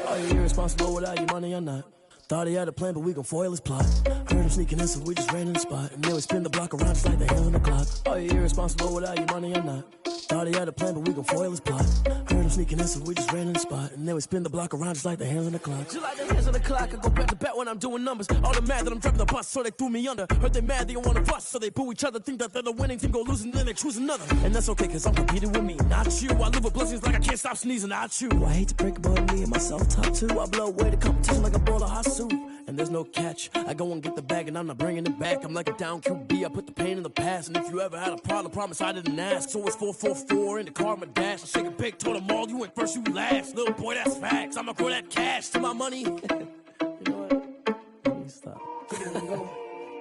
Are you irresponsible without your money or not? Thought he had a plan, but we gon' foil his plot. Heard him sneaking in, so we just ran in the spot. And then we spin the block around just like the hands on the clock. Are you irresponsible without your money or not? Thought he had a plan, but we gon' foil his plot. Heard him sneaking in, so we just ran in the spot. And then we spin the block around just like the hands on the clock. Just like the hands on the clock, I go back to back when I'm doing numbers. All the mad that I'm driving the bus, so they threw me under. Heard they mad, they don't wanna bust, so they boo each other. Think that they're the winning team, go losing, then they choose another. And that's okay, cause I'm competing with me, not you. I live with blessings like I can't stop sneezing, not you. I hate to break about me and my self-talk too. I blow away the competition like a bowl of hot soup. And there's no catch. I go and get the bag and I'm not bringing it back. I'm like a down QB, I put the pain in the past. And if you ever had a problem, promise I didn't ask. So it's 444 in the car, my dash. I shake a big, told them all, you went first, you last. Little boy, that's facts. I'ma grow that cash to my money. You know what? Let me stop. Kick it and go.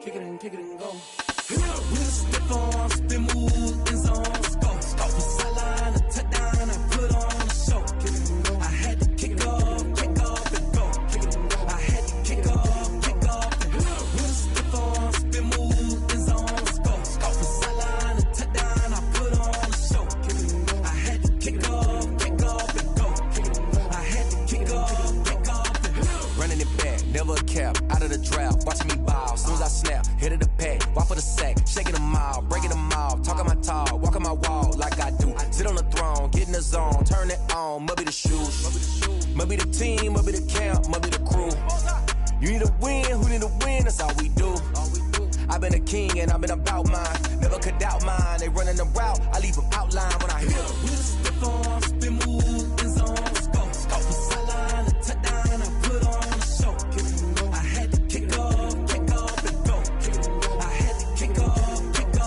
Kick it and go. We'll step on, spin, move, in zone, go. From sideline to touchdown, I put on a show. Kick it and go. I had to kick off and go. Kick it and go. I had to kick off and go. We'll step on, spin, move, in zone, go. From sideline to touchdown, I put on a show. Kick it and go. I had to kick off and go. Kick it and go. I had to kick off and go. Running it back, never a cap, out of the drought, watching me ball. Soon as I snap, hit of the pack, walk for the sack, shaking them all, breaking them all, talking my talk, walking my wall like I do. Sit on the throne, get in the zone, turn it on, must be the shoes, must be the team, must be the camp, must be the crew. You need a win, who need a win, that's all we do. I've been a king and I've been about mine, never could doubt mine. They running the route, I leave them outline when I hit them. We'll step on, spin, move, in zone, go. From sideline to touchdown, I put on a show. Kick it and go. I had to kick off and go. Kick it and go. I had to kick off and go.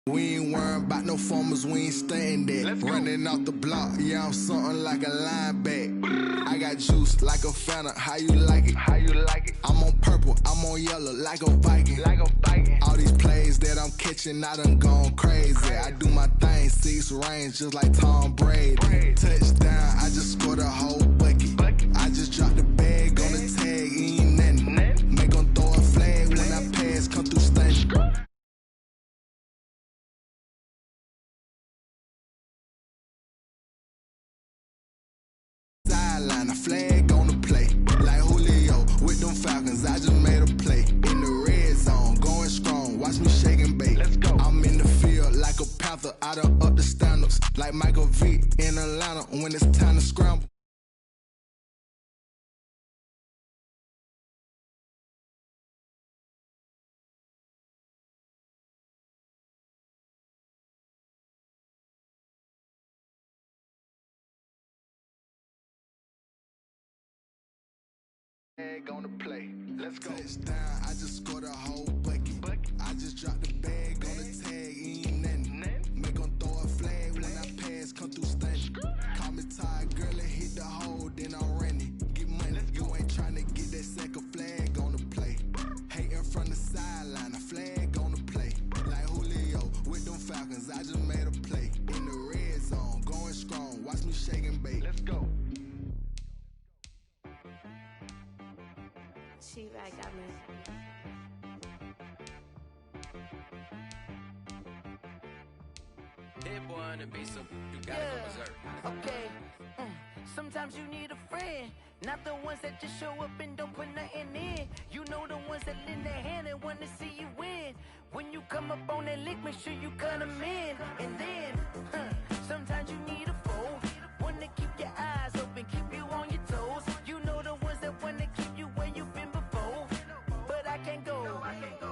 We ain't worrying about no formers, we ain't staying there. Running off the block, yeah, I'm something like a lineback. I got juice like a Fanta, how you like it? How you like it? I'm on purple, I'm on yellow, like a Viking. Like a Viking. All these plays that I'm catching, I done gone crazy. I do my thing, 6 range, just like Tom Brady. Touchdown, I just scored a whole bucket. I just dropped the bag on the tag, ain't nothing. Make 'em throw a flag when I pass, come through stunning. Sideline, a flag on the play. Like Julio with them Falcons, I just made a play. In the red zone, going strong, watch me shake and bake. Let's go. I'm in the field like a Panther, I done up the standards. Like Michael Vick in Atlanta when it's time to scramble. On the play. Let's go. Touchdown, I just scored a whole bucket. I just dropped the bag on the tag, ain't nothing. Make 'em throw a flag when I pass, come through stunning. Call me tired, girl, and hit the hole, then I'm running. Get money, you ain't trying to get that second flag on the play. Hating from the sideline, a flag on the play. Like Julio with them Falcons, I just made a play. In the red zone, going strong, watch me shake and bake. Let's go. She right, got me. Dead boy on the beat, so you gotta go berserk. Okay. Sometimes you need a friend. Not the ones that just show up and don't put nothing in. You know the ones that lend their hand and want to see you win. When you come up on that lick, make sure you cut them in. And then, sometimes you need a foe. One to keep your eyes open, keep you on your toes. You know the ones that want to keep you where you've been before. But I can't go,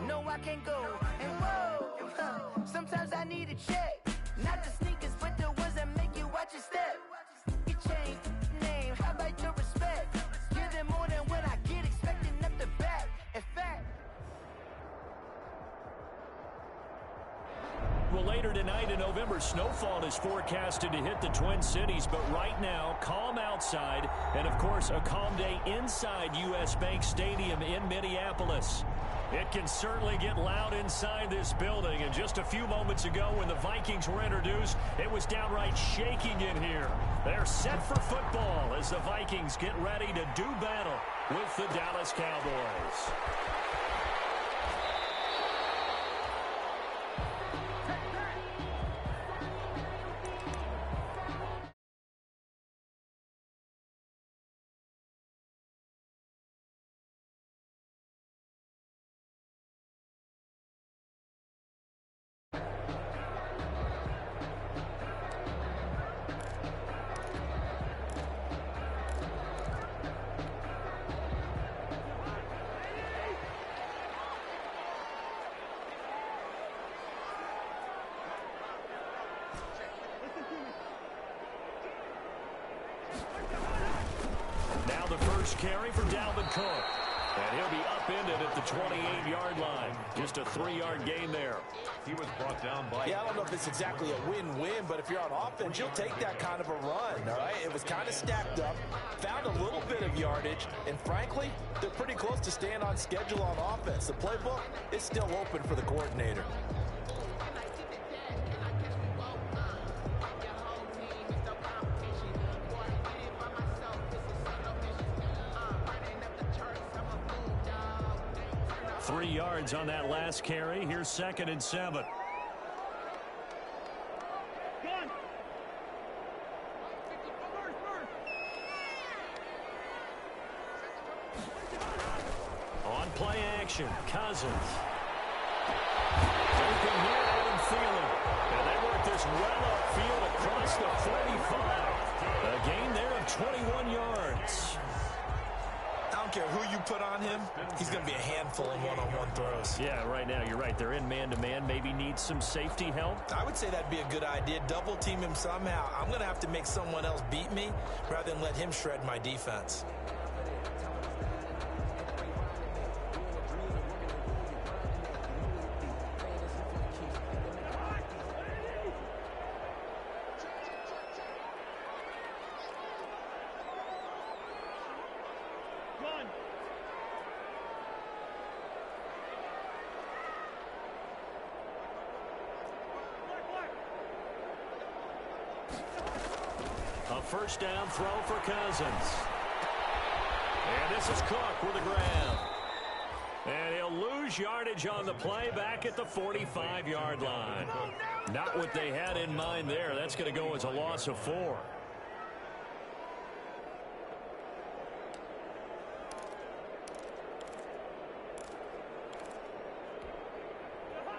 no I can't go. And whoa, sometimes I need a check. Not the sneakers, but the ones that make you watch your step. You change name, how about your respect? Give them more than what I get, expecting up the back. In fact, well, later tonight in November, snowfall is forecasted to hit the Twin Cities, but right now, calm outside, and of course, a calm day inside U.S. Bank Stadium in Minneapolis. It can certainly get loud inside this building, and just a few moments ago when the Vikings were introduced, it was downright shaking in here. They're set for football as the Vikings get ready to do battle with the Dallas Cowboys. Carry for Dalvin Cook. And he'll be upended at the 28-yard line. Just a 3-yard gain there. He was brought down by... Yeah, I don't know if it's exactly a win-win, but if you're on offense, you'll take that kind of a run, all right? It was kind of stacked up, found a little bit of yardage, and frankly, they're pretty close to staying on schedule on offense. The playbook is still open for the coordinator. Three yards on that last carry. Here's 2nd and 7. On play action, Cousins. Open here, Adam Thielen. And they work this well upfield across the 45. A gain there of 21 yards. I don't care who you put on him, he's going to be a handful in one-on-one throws. Yeah, right now, you're right. They're in man-to-man. Maybe need some safety help. I would say that'd be a good idea. Double team him somehow. I'm going to have to make someone else beat me rather than let him shred my defense. First down throw for Cousins. And this is Cook with the grab. And he'll lose yardage on the play back at the 45-yard line. Not what they had in mind there. That's going to go as a loss of 4.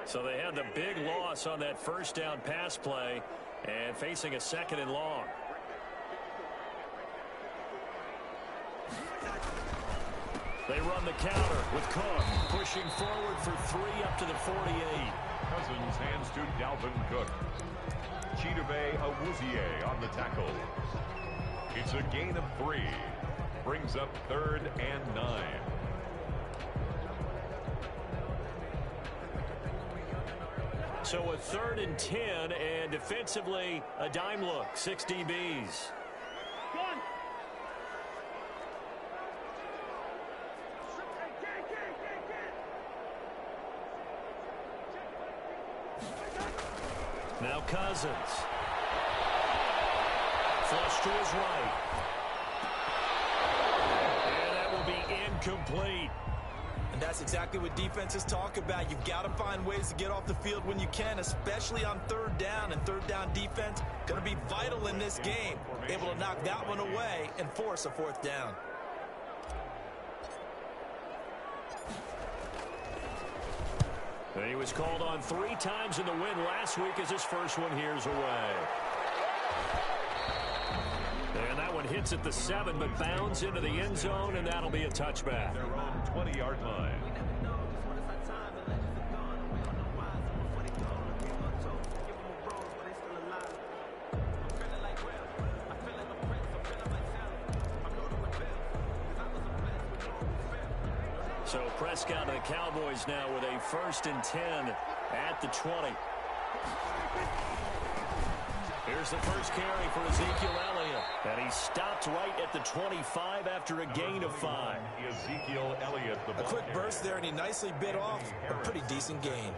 So they had the big loss on that first down pass play and facing a 2nd and long. They run the counter with Cook pushing forward for 3 up to the 48. Cousins hands to Dalvin Cook. Chidobe Awuzie on the tackle. It's a gain of 3. Brings up 3rd and 9. So a 3rd and 10, and defensively a dime look. 6 DBs. Now Cousins. Flush to his right. And that will be incomplete. And that's exactly what defenses talk about. You've got to find ways to get off the field when you can, especially on 3rd down. And 3rd down defense going to be vital in this game. Able to knock that one away and force a 4th down. And he was called on 3 times in the win last week as his first one here's away. And that one hits at the 7, but bounds into the end zone, and that'll be a touchback. Their own 20-yard line. So Prescott and the Cowboys now with a 1st and 10 at the 20. Here's the first carry for Ezekiel Elliott. And he stopped right at the 25 after a gain of 5. Ezekiel Elliott, the ball A quick carrier. burst there, and he nicely bit off a pretty decent gain.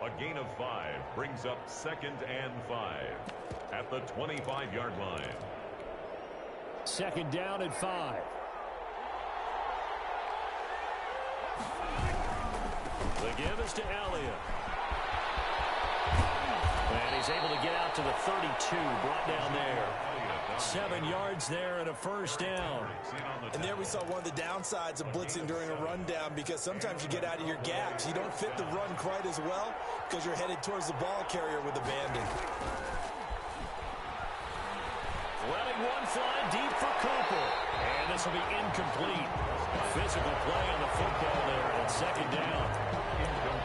A gain of 5 brings up 2nd and 5 at the 25-yard line. 2nd down and 5. The give is to Elliott. And he's able to get out to the 32, brought down there. 7 yards there and a 1st down. And there we saw one of the downsides of blitzing during a rundown, because sometimes you get out of your gaps. You don't fit the run quite as well because you're headed towards the ball carrier with abandon. Letting one fly deep for Cooper. And this will be incomplete. Physical play on the football there at 2nd down.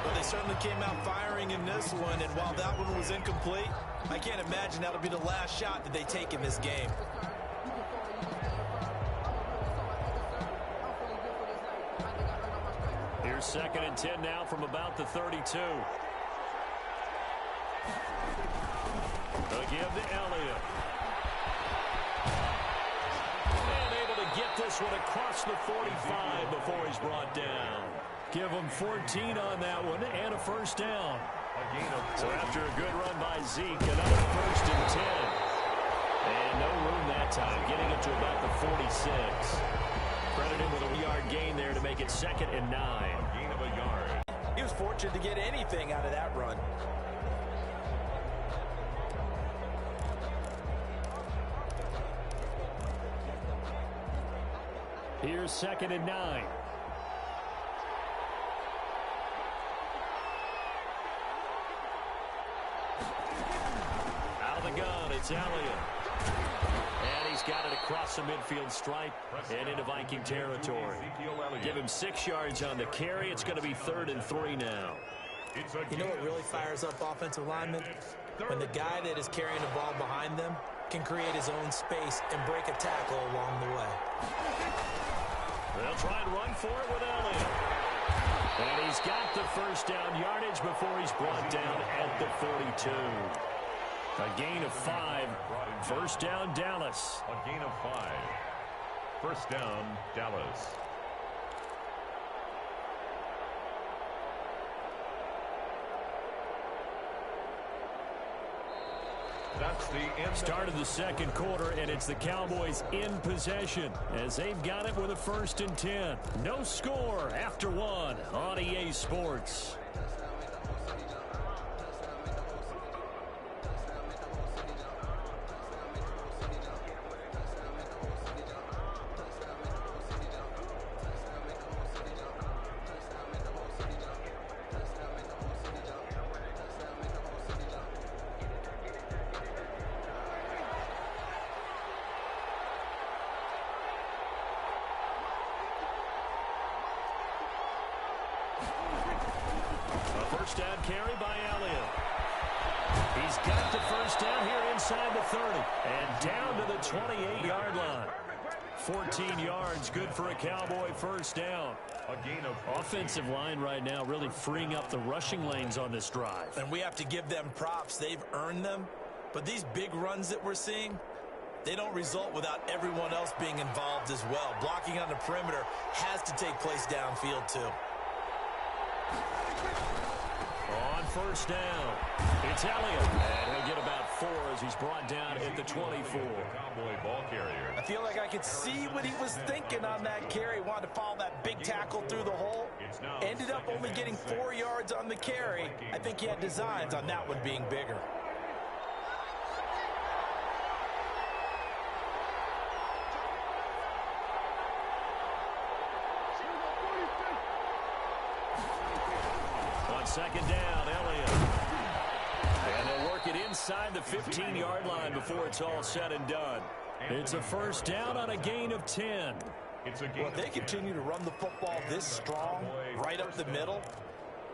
Well, they certainly came out firing in this one, and while that one was incomplete, I can't imagine that'll be the last shot that they take in this game. Here's 2nd and 10 now from about the 32. The give to Elliott. And able to get this one across the 45 before he's brought down. Give him 14 on that one and a 1st down. So after a good run by Zeke, another 1st and 10. And no room that time, getting it to about the 46. Credit him with a yard gain there to make it 2nd and 9. A gain of a yard. He was fortunate to get anything out of that run. Here's 2nd and 9. Out of the gun, it's Elliott. And he's got it across the midfield stripe and into Viking territory. Give him 6 yards on the carry. It's going to be 3rd and 3 now. You know what really fires up offensive linemen? When the guy that is carrying the ball behind them can create his own space and break a tackle along the way. They'll try and run for it with Elliott. And he's got the 1st down yardage before he's brought down at the 42. A gain of 5. 1st down, Dallas. A gain of 5. 1st down, Dallas. That's the end. Start of the 2nd quarter, and it's the Cowboys in possession as they've got it with a 1st and 10. No score after 1 on EA Sports. Down carry by Elliott. He's got the 1st down here inside the 30 and down to the 28-yard line. 14 yards, good for a Cowboy 1st down. A gain of offensive line right now really freeing up the rushing lanes on this drive. And we have to give them props. They've earned them. But these big runs that we're seeing, they don't result without everyone else being involved as well. Blocking on the perimeter has to take place downfield too. On 1st down, it's Elliott. And he'll get about 4 as he's brought down at the 24. Cowboy ball carrier. I feel like I could see what he was thinking on that carry. Wanted to follow that big tackle through the hole. Ended up only getting 4 yards on the carry. I think he had designs on that one being bigger. second down, Elliott. And they'll work it inside the 15-yard line before it's all said and done. It's a first down on a gain of 10. Well, if they continue to run the football this strong, right up the middle,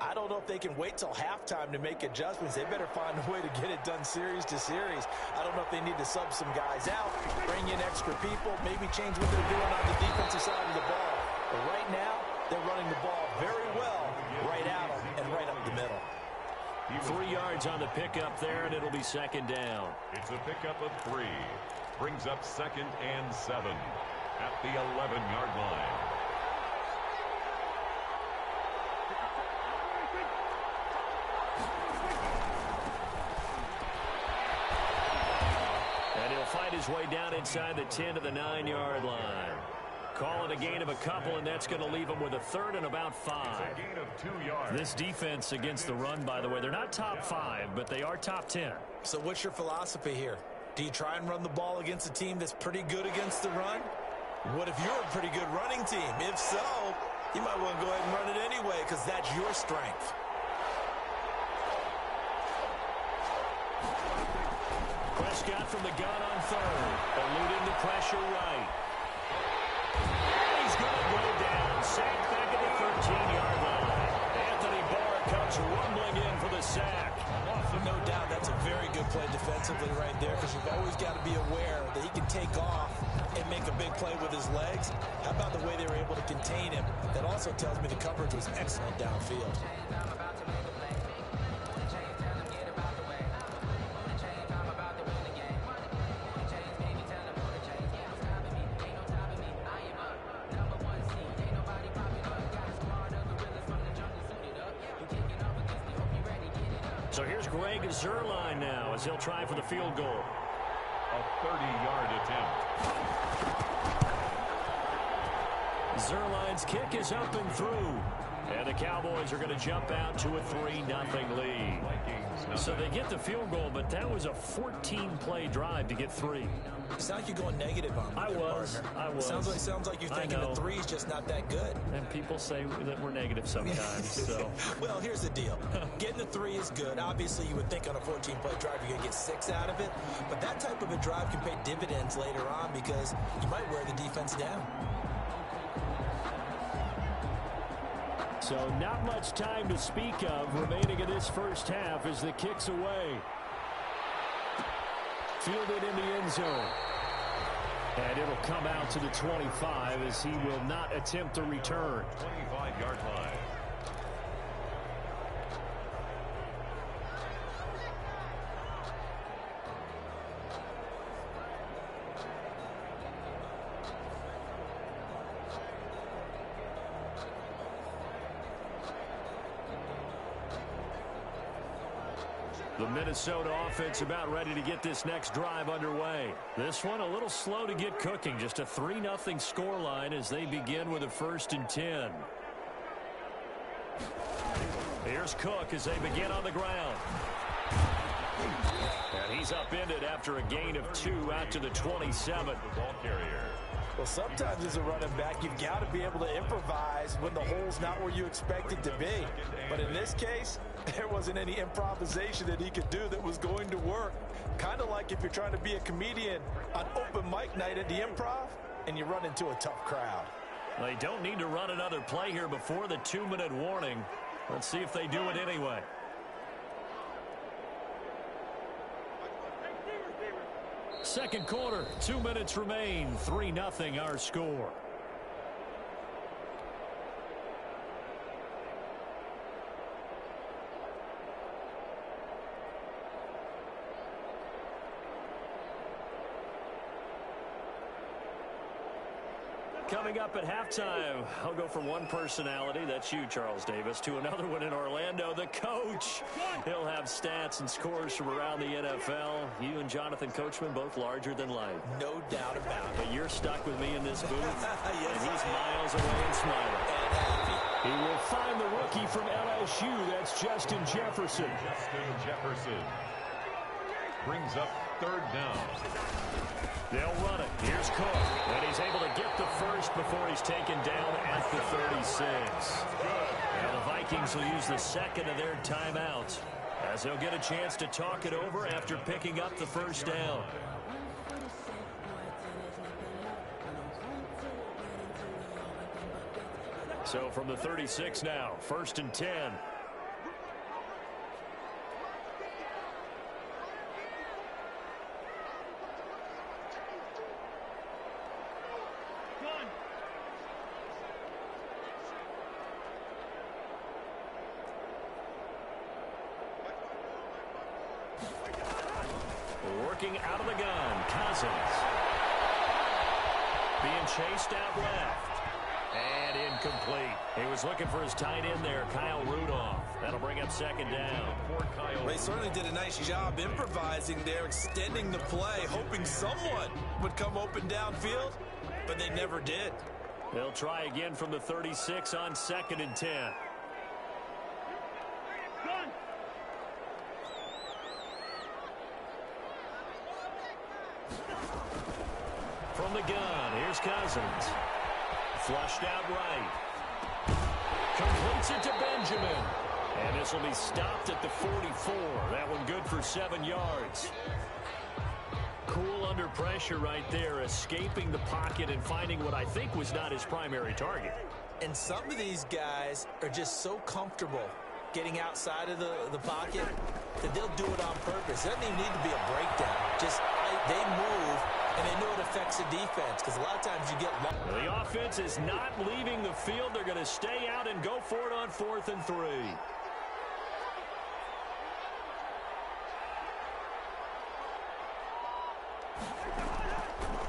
I don't know if they can wait till halftime to make adjustments. They better find a way to get it done series to series. I don't know if they need to sub some guys out, bring in extra people, maybe change what they're doing on the defensive side of the ball. But right now, they're running the ball very well right at them and right up the middle. 3 yards on the pickup there, and it'll be second down. It's a pickup of 3. Brings up 2nd and 7 at the 11-yard line. And he'll fight his way down inside the 10 to the 9-yard line. Call it a gain of a couple, and that's going to leave him with a third and about 5. It's a gain of 2 yards. This defense against the run, by the way, they're not top 5, but they are top 10. So what's your philosophy here? Do you try and run the ball against a team that's pretty good against the run? What if you're a pretty good running team? If so, you might want to go ahead and run it anyway because that's your strength. Prescott from the gun on third, eluding the pressure right. He's going to go down, sacked back at the 13-yard line. Anthony Barr comes rumbling in for the sack. No doubt that's a very good play defensively right there because you've always got to be aware that he can take off and make a big play with his legs. How about the way they were able to contain him? That also tells me the coverage was excellent downfield. So here's Greg Zuerlein now as he'll try for the field goal. A 30-yard attempt. Zuerlein's kick is up and through. And the Cowboys are going to jump out to a 3-0 lead. So they get the field goal, but that was a 14-play drive to get 3. It sounds like you're going negative on me. I was. Sounds like you're thinking the 3 is just not that good. And people say that we're negative sometimes. So. Well, here's the deal. Getting the 3 is good. Obviously, you would think on a 14-play drive you're going to get 6 out of it. But that type of a drive can pay dividends later on because you might wear the defense down. So not much time to speak of remaining in this first half as the kick's away. Fielded in the end zone. And it'll come out to the 25 as he will not attempt a return. 25-yard line. The Minnesota offense about ready to get this next drive underway. This one a little slow to get cooking. Just a 3-0 scoreline as they begin with a 1st and 10. Here's Cook as they begin on the ground. And he's upended after a gain of 2 out to the 27. The ball carrier. Well, sometimes as a running back, you've got to be able to improvise when the hole's not where you expect it to be. But in this case, there wasn't any improvisation that he could do that was going to work. Kind of like if you're trying to be a comedian on open mic night at the Improv and you run into a tough crowd. They don't need to run another play here before the 2-minute warning. Let's see if they do it anyway. Second quarter, 2 minutes remain, 3-0 our score. Coming up at halftime, I'll go from one personality, that's you, Charles Davis, to another one in Orlando, the coach. He'll have stats and scores from around the NFL. You and Jonathan Coachman, both larger than life. No doubt about it. But you're stuck with me in this booth, Yes, and he's miles away and smiling. And happy. He will find the rookie from LSU, that's Justin Jefferson. Justin Jefferson brings up 3rd down. They'll run it. Here's Cook. And he's able to get the first before he's taken down at the 36. Now the Vikings will use the second of their timeouts as they'll get a chance to talk it over after picking up the first down. So from the 36 now, 1st and 10. Working out of the gun, Cousins. Being chased out left. And incomplete. He was looking for his tight end there, Kyle Rudolph. That'll bring up 2nd down. They certainly did a nice job improvising there, extending the play, hoping someone would come open downfield, but they never did. They'll try again from the 36 on 2nd and 10. From the gun, here's Cousins. Flushed out right. Completes it to Benjamin. And this will be stopped at the 44. That one good for 7 yards. Cool under pressure right there, escaping the pocket and finding what I think was not his primary target. And some of these guys are just so comfortable getting outside of the pocket that they'll do it on purpose. It doesn't even need to be a breakdown. Just they move, and they know it affects the defense because a lot of times you get long. The offense is not leaving the field. They're going to stay out and go for it on 4th and 3.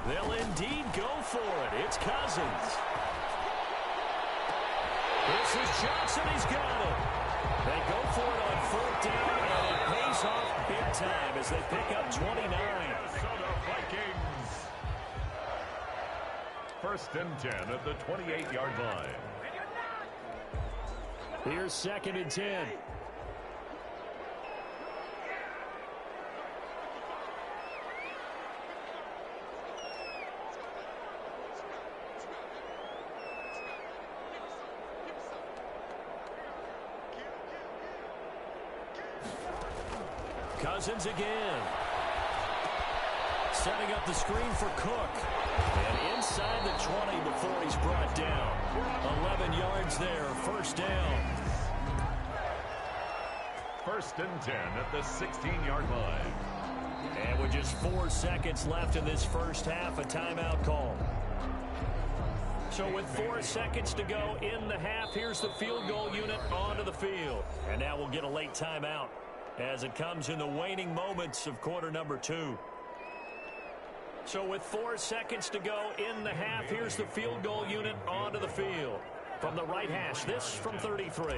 They'll indeed go for it. It's Cousins. This is Johnson. He's got it. They go for it on 4th down, and it pays off big time as they pick up 29. Minnesota Vikings. 1st and 10 at the 28-yard line. Here's 2nd and 10. Cousins again. Setting up the screen for Cook. And inside the 20 before he's brought down. 11 yards there, 1st down. 1st and 10 at the 16-yard line. And with just 4 seconds left in this first half, a timeout call. So with 4 seconds to go in the half, here's the field goal unit onto the field. And now we'll get a late timeout as it comes in the waning moments of quarter number 2. So with 4 seconds to go in the half, here's the field goal unit onto the field. From the right hash, this from 33.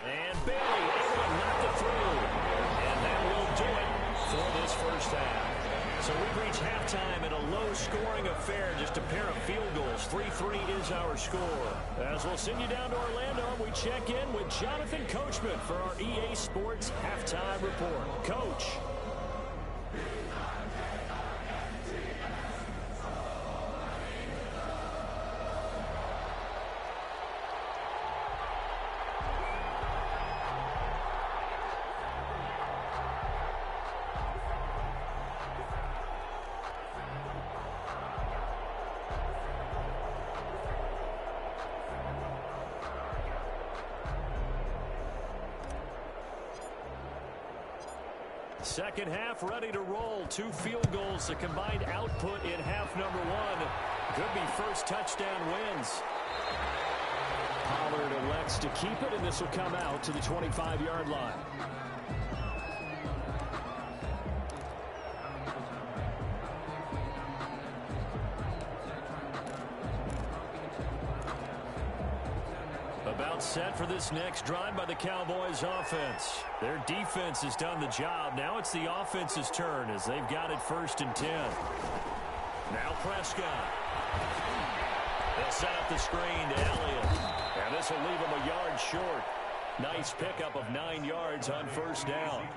And Bailey able to knock it through. And that will do it for this first half. So we've reached halftime in a low-scoring affair, just a pair of field goals. 3-3 is our score. As we'll send you down to Orlando, we check in with Jonathan Coachman for our EA Sports Halftime Report. Coach. Second half ready to roll. 2 field goals, the combined output in half number 1. Could be first touchdown wins. Pollard elects to keep it, and this will come out to the 25-yard line. About set for this next drive by the Cowboys offense. Their defense has done the job. Now it's the offense's turn as they've got it 1st and 10. Now Prescott. They'll set up the screen to Elliott. And this will leave him a yard short. Nice pickup of 9 yards on 1st down.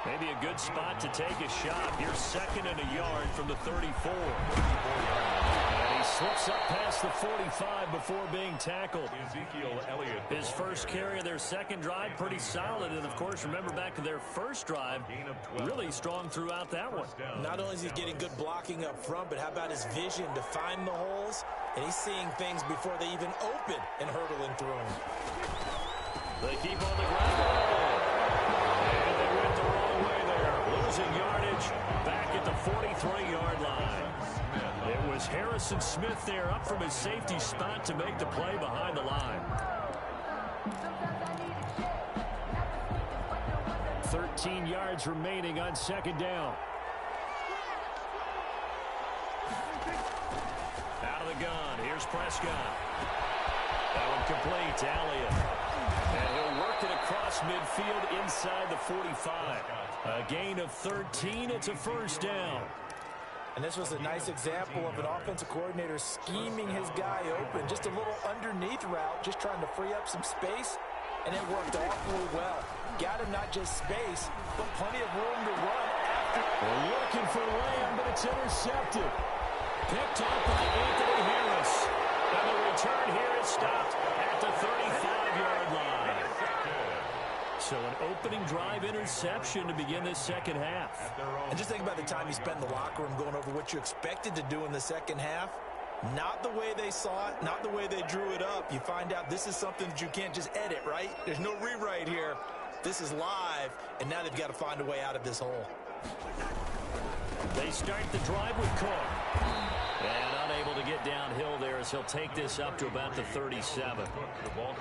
Maybe a good spot to take a shot. Here's 2nd and a yard from the 34. And he He slips up past the 45 before being tackled. Ezekiel Elliott. His first carry of their second drive, pretty solid. And, of course, remember back to their first drive, really strong throughout that one. Not only is he getting good blocking up front, but how about his vision to find the holes? And he's seeing things before they even open and hurdling through them. They keep on the ground. And they went the wrong way there. Losing yardage back at the 43-yard line. It was Harrison Smith there up from his safety spot to make the play behind the line. 13 yards remaining on second down. Out of the gun. Here's Prescott. That one complete to Elliott. And he'll work it across midfield inside the 45. A gain of 13. It's a first down. And this was a nice example of an offensive coordinator scheming his guy open. Just a little underneath route, just trying to free up some space. And it worked awfully well. Got him not just space, but plenty of room to run after. We're looking for Lamb, but it's intercepted. Picked up by Anthony Harris. And the return here is stopped at the 35-yard line. So an opening drive interception to begin this second half. And just think about the time you spent in the locker room going over what you expected to do in the second half. Not the way they saw it, not the way they drew it up. You find out this is something that you can't just edit, right? There's no rewrite here. This is live, and now they've got to find a way out of this hole. They start the drive with Cook. And unable to get downhill there as he'll take this up to about the 37.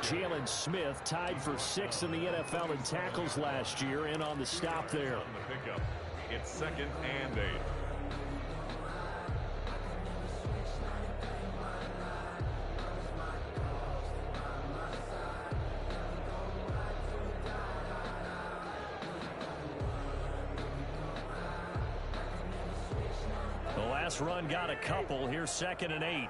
Jalen Smith tied for 6th in the NFL in tackles last year and on the stop there. On the pickup, it's 2nd and 8. The last run got a couple. Here's 2nd and 8.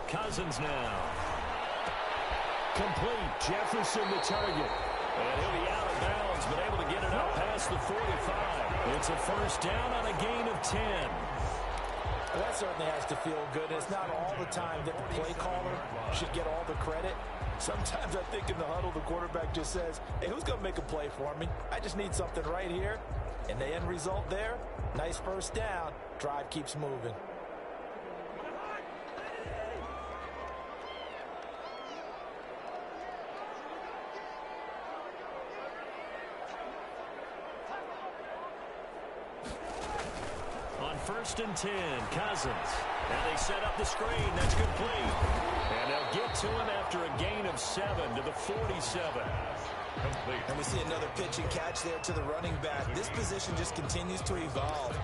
Cousins now. Complete. Jefferson the target. And he'll be out of bounds, but able to get it out past the 45. It's a first down on a gain of 10. Well, that certainly has to feel good. It's not all the time that the play caller should get all the credit. Sometimes I think in the huddle, the quarterback just says, hey, who's going to make a play for me? I just need something right here. And the end result there, nice first down. Drive keeps moving. First and 10, Cousins. And they set up the screen. That's complete. And they'll get to him after a gain of 7 to the 47. Complete. And we see another pitch and catch there to the running back. This position just continues to evolve.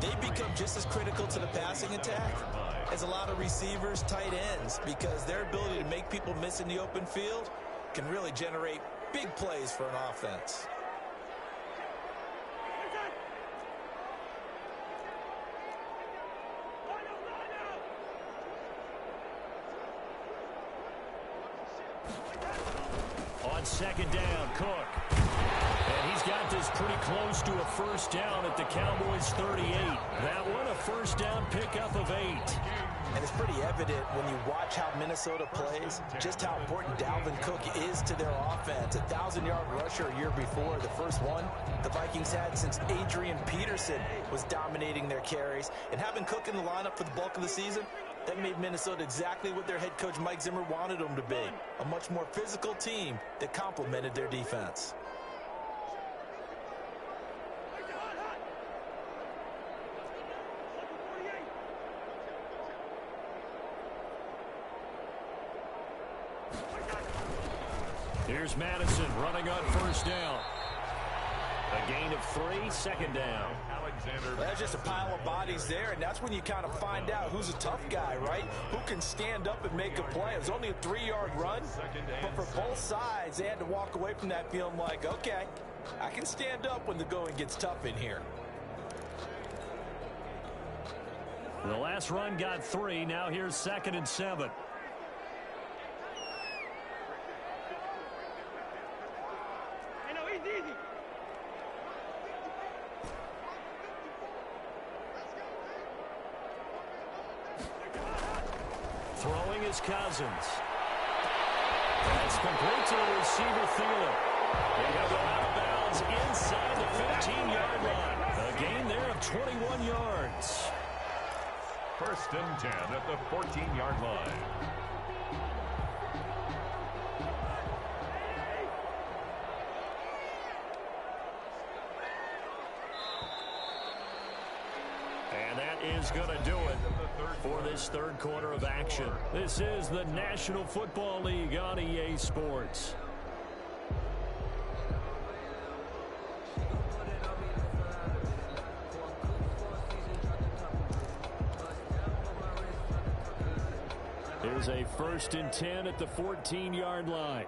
They become just as critical to the passing attack as a lot of receivers, tight ends, because their ability to make people miss in the open field can really generate big plays for an offense. On second down, Cook. And he's got this pretty close to a first down at the Cowboys' 38. That one, a first down pickup of 8. And it's pretty evident when you watch how Minnesota plays, just how important Dalvin Cook is to their offense. 1,000-yard rusher a year before, the first one the Vikings had since Adrian Peterson was dominating their carries. And having Cook in the lineup for the bulk of the season, that made Minnesota exactly what their head coach Mike Zimmer wanted them to be. A much more physical team that complemented their defense. Here's Madison running on first down. A gain of 3, second down. Alexander. That's just a pile of bodies there, and that's when you kind of find out who's a tough guy, right? Who can stand up and make a play. It was only a 3-yard run, but for both sides, they had to walk away from that feeling like, okay, I can stand up when the going gets tough in here. The last run got 3. Now here's 2nd and 7. Throwing is Cousins. That's complete to the receiver, Thielen. They're going to go out of bounds inside the 15-yard line. A gain there of 21 yards. 1st and 10 at the 14-yard line. And that is going to do it for this 3rd quarter of action. This is the National Football League on EA Sports. Here's a 1st and 10 at the 14-yard line.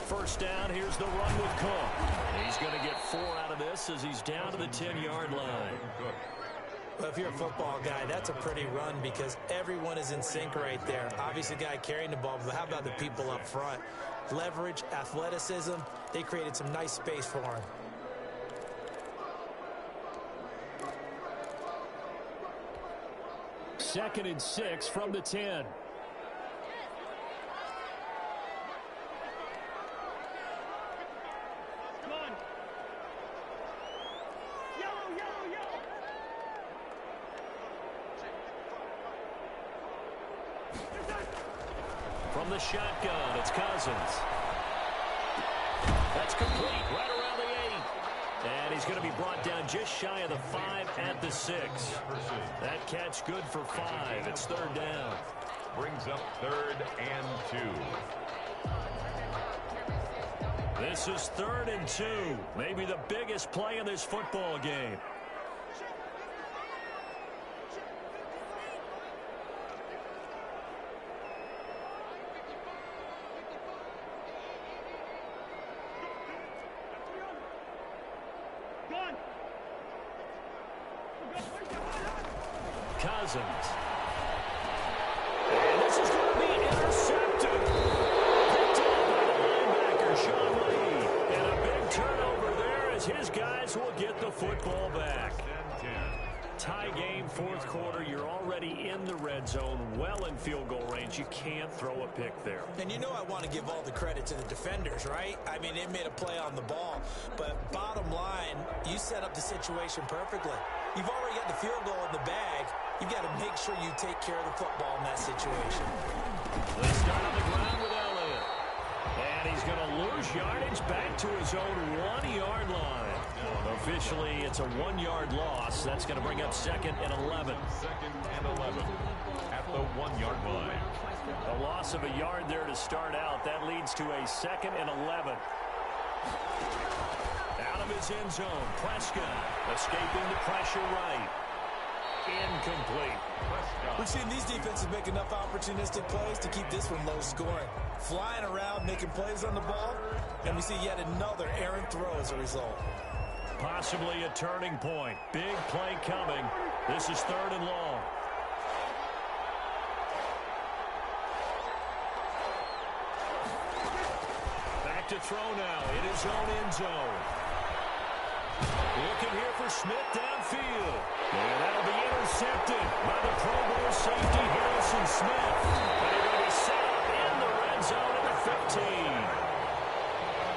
First down, here's the run with Cook. He's going to get 4 out of this as he's down to the 10-yard line. Well, if you're a football guy, that's a pretty run because everyone is in sync right there. Obviously, the guy carrying the ball, but how about the people up front? Leverage, athleticism, they created some nice space for him. Second and 6 from the 10. From the shotgun, it's Cousins. That's complete, right around the 8. And he's going to be brought down just shy of the 5 at the 6. That catch good for 5. It's 3rd down. Brings up 3rd and 2. This is 3rd and 2. Maybe the biggest play in this football game. Cousins. And this is going to be intercepted. Picked up by the linebacker, Sean Lee. And a big turnover there as his guys will get the football back. Tie game, 4th quarter. You're already in the red zone, well in field goal range. You can't throw a pick there. And you know I want to give all the credit to the defenders, right? I mean, they made a play on the ball. But bottom line, you set up the situation perfectly. You've already got the field goal in the bag. You've got to make sure you take care of the football in that situation. They start on the ground with Elliott. And he's going to lose yardage back to his own 1-yard line. Officially, it's a 1-yard loss. That's going to bring up 2nd and 11. 2nd and 11 at the 1-yard line. A loss of a yard there to start out. That leads to a 2nd and 11. Out of his end zone, Prescott escaping the pressure right. Incomplete. We've seen these defenses make enough opportunistic plays to keep this one low scoring. Flying around, making plays on the ball, and we see yet another errant throw as a result. Possibly a turning point. Big play coming. This is 3rd and long. Back to throw now in his own end zone. Looking here for Smith downfield. And that'll be intercepted by the Pro Bowl safety Harrison Smith. And they're going to be set up in the red zone at the 15.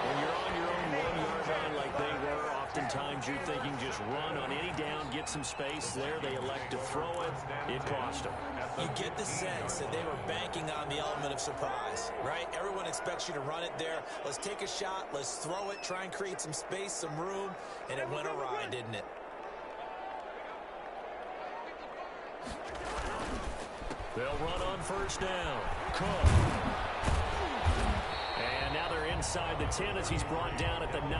When you're on your own 1-yard line like they were, oftentimes you're thinking just run on any down, get some space. There they elect to throw it. It cost them. You get the sense that they were banking on the element of surprise, right? Everyone expects you to run it there. Let's take a shot. Let's throw it. Try and create some space, some room. And it went awry, didn't it? They'll run on 1st down. Cook. And now they're inside the 10 as he's brought down at the 9.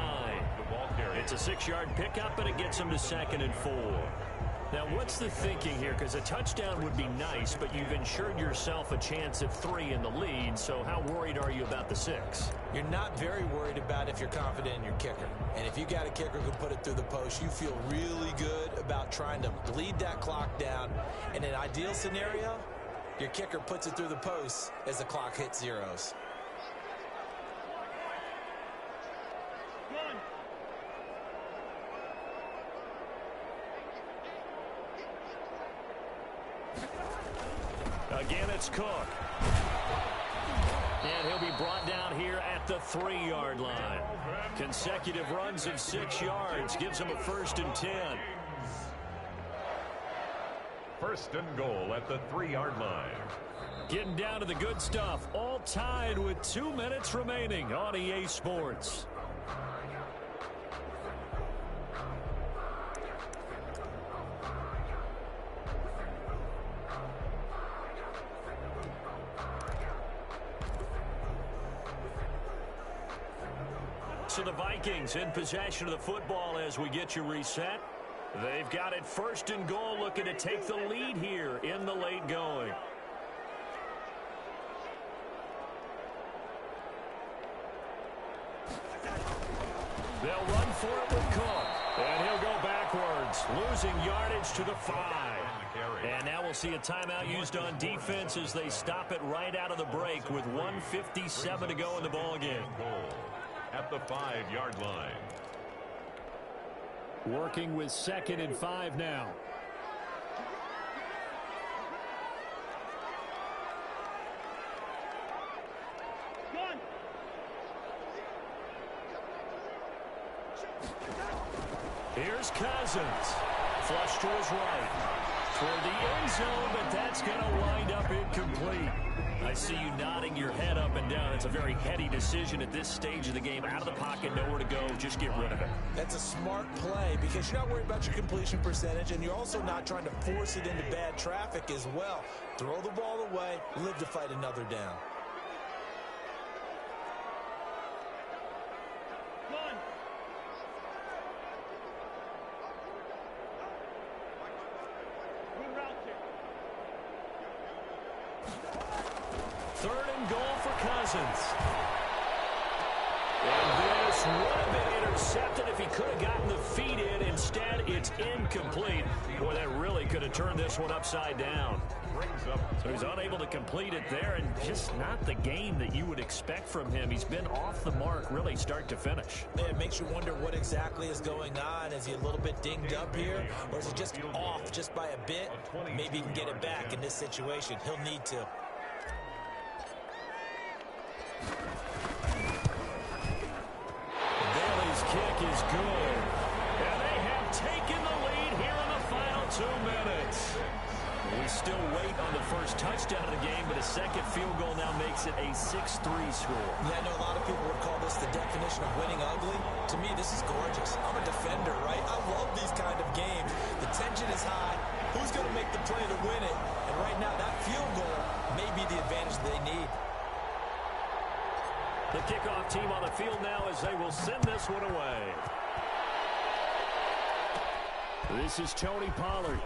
It's a 6-yard pickup, and it gets him to 2nd and 4. Now, what's the thinking here? Because a touchdown would be nice, but you've ensured yourself a chance at 3 in the lead, so how worried are you about the 6? You're not very worried about if you're confident in your kicker. And if you got a kicker who can put it through the post, you feel really good about trying to bleed that clock down. In an ideal scenario, your kicker puts it through the post as the clock hits zeros. Again, it's Cook. And he'll be brought down here at the 3-yard line. Consecutive runs of 6 yards gives him a 1st and 10. 1st and goal at the 3-yard line. Getting down to the good stuff. All tied with 2 minutes remaining on EA Sports. So the Vikings in possession of the football as we get you reset. They've got it 1st and goal, looking to take the lead here in the late going. They'll run for it with Cook. And he'll go backwards, losing yardage to the 5. And now we'll see a timeout used on defense as they stop it right out of the break with 1:57 to go in the ballgame. At the 5-yard line. Working with 2nd and 5 now. Here's Cousins. Flush to his right. Toward the end zone, but that's going to wind up incomplete. I see you nodding your head up and down. It's a very heady decision at this stage of the game. Out of the pocket, nowhere to go. Just get rid of it. That's a smart play because you're not worried about your completion percentage, and you're also not trying to force it into bad traffic as well. Throw the ball away, live to fight another down. Cousins. And this would have been intercepted if he could have gotten the feet in. Instead, it's incomplete. Boy, that really could have turned this one upside down. So he's unable to complete it there, and just not the game that you would expect from him. He's been off the mark really start to finish. Yeah, it makes you wonder what exactly is going on. Is he a little bit dinged up here, or is he just off just by a bit? Maybe he can get it back in this situation. He'll need to. Kick is good. And they have taken the lead here in the final 2 minutes. We still wait on the first touchdown of the game, but a second field goal now makes it a 6-3 score. Yeah, I know a lot of people would call this the definition of winning ugly. To me, this is gorgeous. I'm a defender, right? I love these kind of games. The tension is high. Who's going to make the play to win it? And right now, that field goal may be the advantage they need. The kickoff team on the field now as they will send this one away. This is Tony Pollard.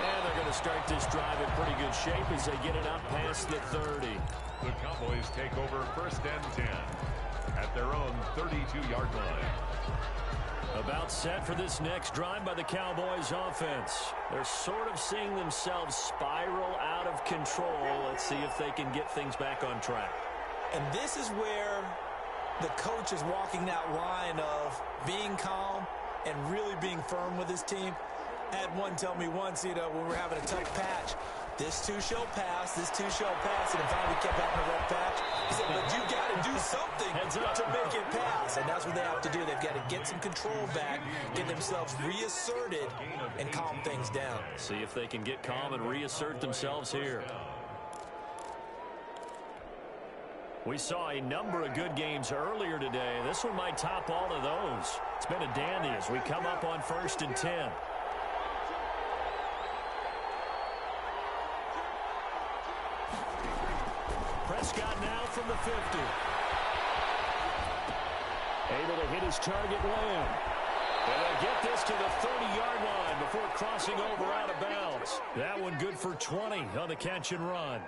And they're going to start this drive in pretty good shape as they get it up past the 30. The Cowboys take over 1st and 10 at their own 32-yard line. About set for this next drive by the Cowboys offense. They're sort of seeing themselves spiral out of control. Let's see if they can get things back on track. And this is where the coach is walking that line of being calm and really being firm with his team. I had one tell me once, when we're having a tough patch, this too shall pass, this too shall pass, and finally kept having a rough patch. He said, but you got to do something to make it pass, and that's what they have to do. They've got to get some control back, get themselves reasserted, and calm things down. See if they can get calm and reassert themselves here. We saw a number of good games earlier today. This one might top all of those. It's been a dandy as we come up on 1st and 10. Prescott now from the 50. Able to hit his target, Lamb. And they get this to the 30-yard line before crossing over out of bounds. That one good for 20 on the catch and run.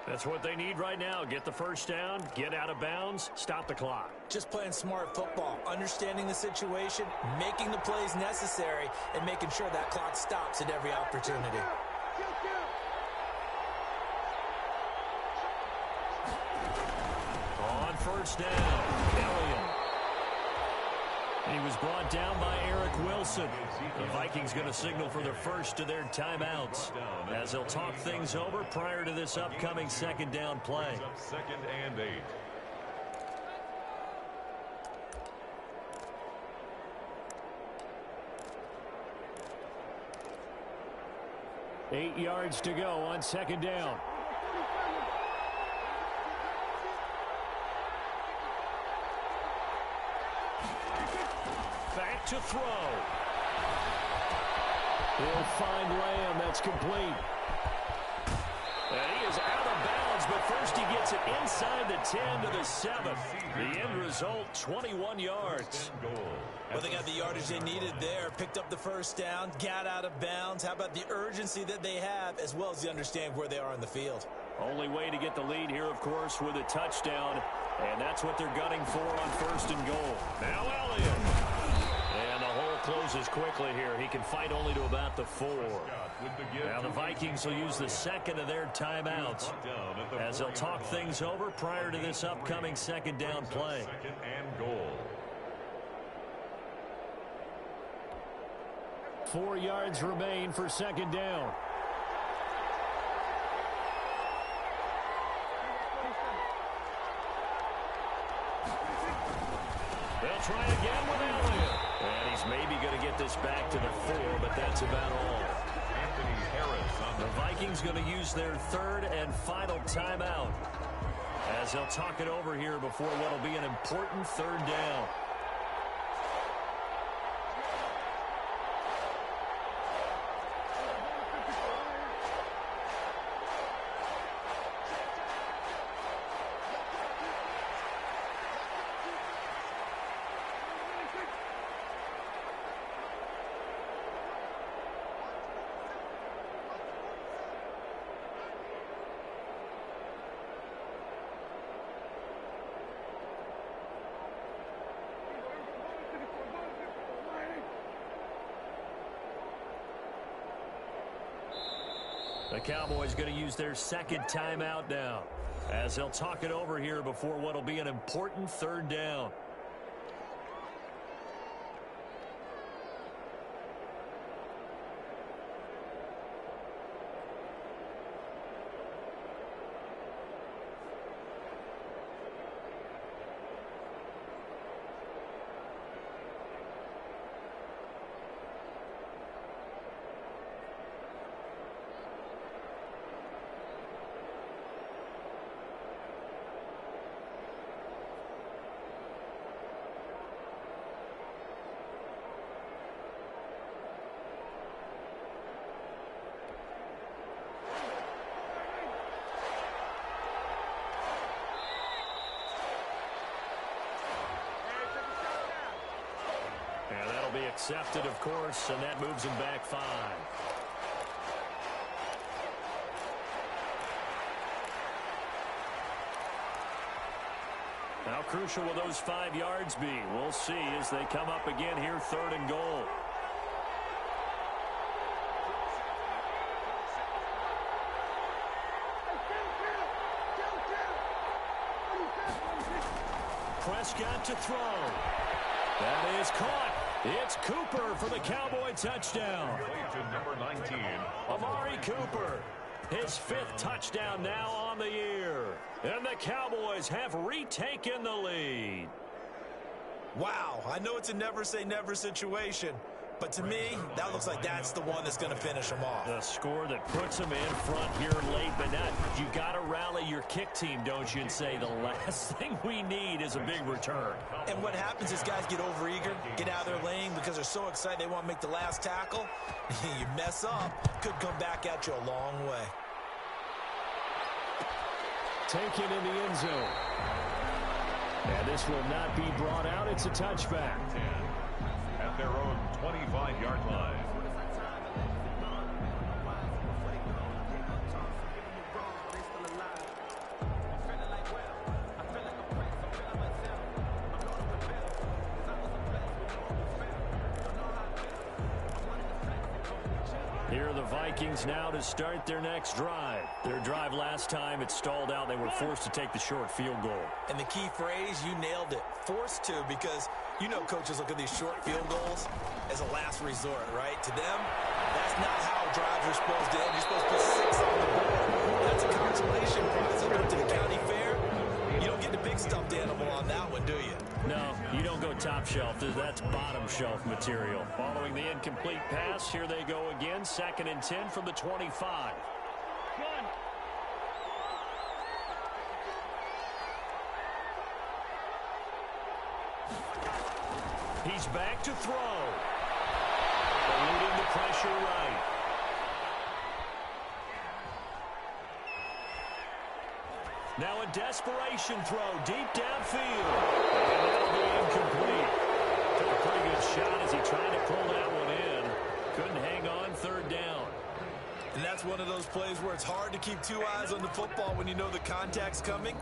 That's what they need right now. Get the first down, get out of bounds, stop the clock. Just playing smart football, understanding the situation, making the plays necessary, and making sure that clock stops at every opportunity. On first down, Elliott. He was brought down by Eric Wilson. The Vikings going to signal for the first of their timeouts as they'll talk things over prior to this upcoming second down play. Second and 8. Eight yards to go on second down. Back to throw. He'll find Lamb. That's complete. And he is out of bounds, but first he gets it inside the 10 to the 7. The end result, 21 yards. Well, they got the yardage they needed there, picked up the first down, got out of bounds. How about the urgency that they have, as well as the understanding where they are on the field? Only way to get the lead here, of course, with a touchdown, and that's what they're gunning for on first and goal. Now Elliott. And the hole closes quickly here. He can fight only to about the 4. Now the Vikings will use the second of their timeouts as they'll talk things over prior to this upcoming second down play. Second and goal. 4 yards remain for second down. They'll try again with Elliott. And he's maybe going to get this back to the 4, but that's about all. Anthony Harris on The Vikings going to use their third and final timeout as they'll talk it over here before what will be an important third down. The Cowboys going to use their second timeout now as they'll talk it over here before what will be an important third down. Be accepted, of course, and that moves him back 5. How crucial will those 5 yards be? We'll see as they come up again here, third and goal. Prescott to throw. That is caught. It's Cooper for the Cowboy touchdown. Number 19. Amari Cooper, his 5th touchdown now on the year. And the Cowboys have retaken the lead. Wow, I know it's a never-say-never situation, but to me, that looks like that's the one that's going to finish them off. The score that puts them in front here late, but you got to rally your kick team, don't you, and say the last thing we need is a big return. And what happens is guys get overeager, get out of their lane because they're so excited they want to make the last tackle. You mess up, could come back at you a long way. Taken in the end zone. And this will not be brought out. It's a touchback. At at their own 25-yard line. Here are the Vikings now to start their next drive. Their drive last time, it stalled out. They were forced to take the short field goal. And the key phrase, you nailed it, forced to, because you know coaches look at these short field goals as a last resort, right? To them, that's not how drives are supposed to end. You're supposed to put 6 on the board. That's a consolation prize. You go to the county fair, you don't get the big stuffed animal on that one, do you? No, you don't go top shelf. That's bottom shelf material. Following the incomplete pass, here they go again. 2nd and 10 from the 25. He's back to throw. Eluding the pressure right. Now a desperation throw deep downfield. And that'll be incomplete. Took a pretty good shot as he tried to pull that one in. Couldn't hang on, 3rd down. And that's one of those plays where it's hard to keep 2 eyes on the football when you know the contact's coming,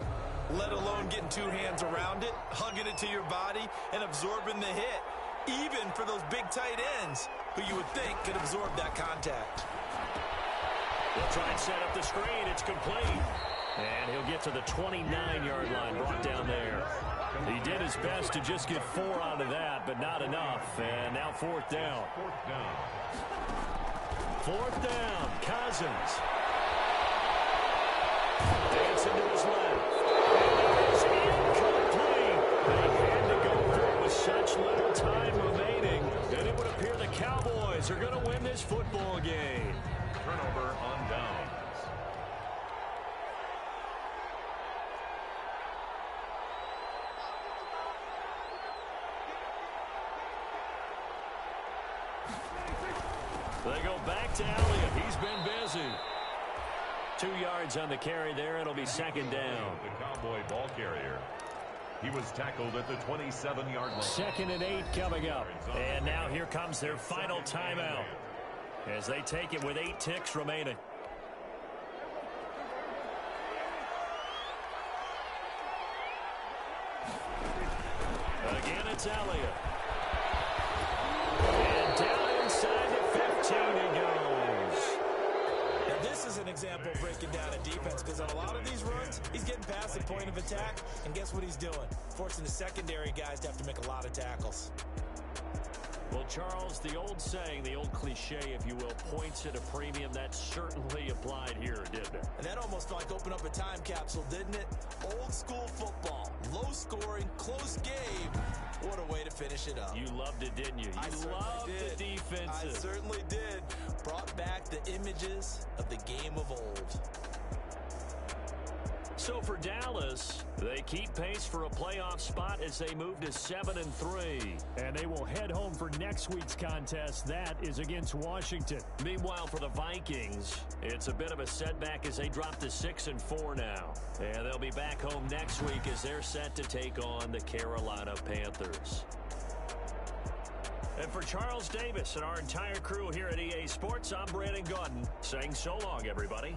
let alone getting 2 hands around it, hugging it to your body, and absorbing the hit, even for those big tight ends who you would think could absorb that contact. They'll try and set up the screen. It's complete. And he'll get to the 29-yard line, brought down there. He did his best to just get 4 out of that, but not enough. And now 4th down. 4th down, Cousins. Dancing to his left. It is incomplete. They had to go for it with such little time remaining. And it would appear the Cowboys are going to win this football game. Turnover on downs. They go back to Elliott. He's been busy. 2 yards on the carry there. It'll be 2nd down. The Cowboy ball carrier. He was tackled at the 27-yard line. 2nd and 8 coming up. And now here comes their final timeout as they take it with 8 ticks remaining. Again, it's Elliott. And down inside the 15 he goes. Now, this is an example of breaking down a defense, because on a lot of these runs, he's getting past the point of attack, and guess what he's doing? Forcing the secondary guys to have to make a lot of tackles. Well, Charles, the old saying, the old cliche, if you will, points at a premium, that certainly applied here, didn't it? And that almost like opened up a time capsule, didn't it? Old school football, low scoring, close game. What a way to finish it up. You loved it, didn't you? You loved the defensive. I certainly did. Brought back the images of the game of old. So for Dallas, they keep pace for a playoff spot as they move to 7-3. And they will head home for next week's contest. That is against Washington. Meanwhile, for the Vikings, it's a bit of a setback as they drop to 6-4 now. And they'll be back home next week as they're set to take on the Carolina Panthers. And for Charles Davis and our entire crew here at EA Sports, I'm Brandon Gaudin saying so long, everybody.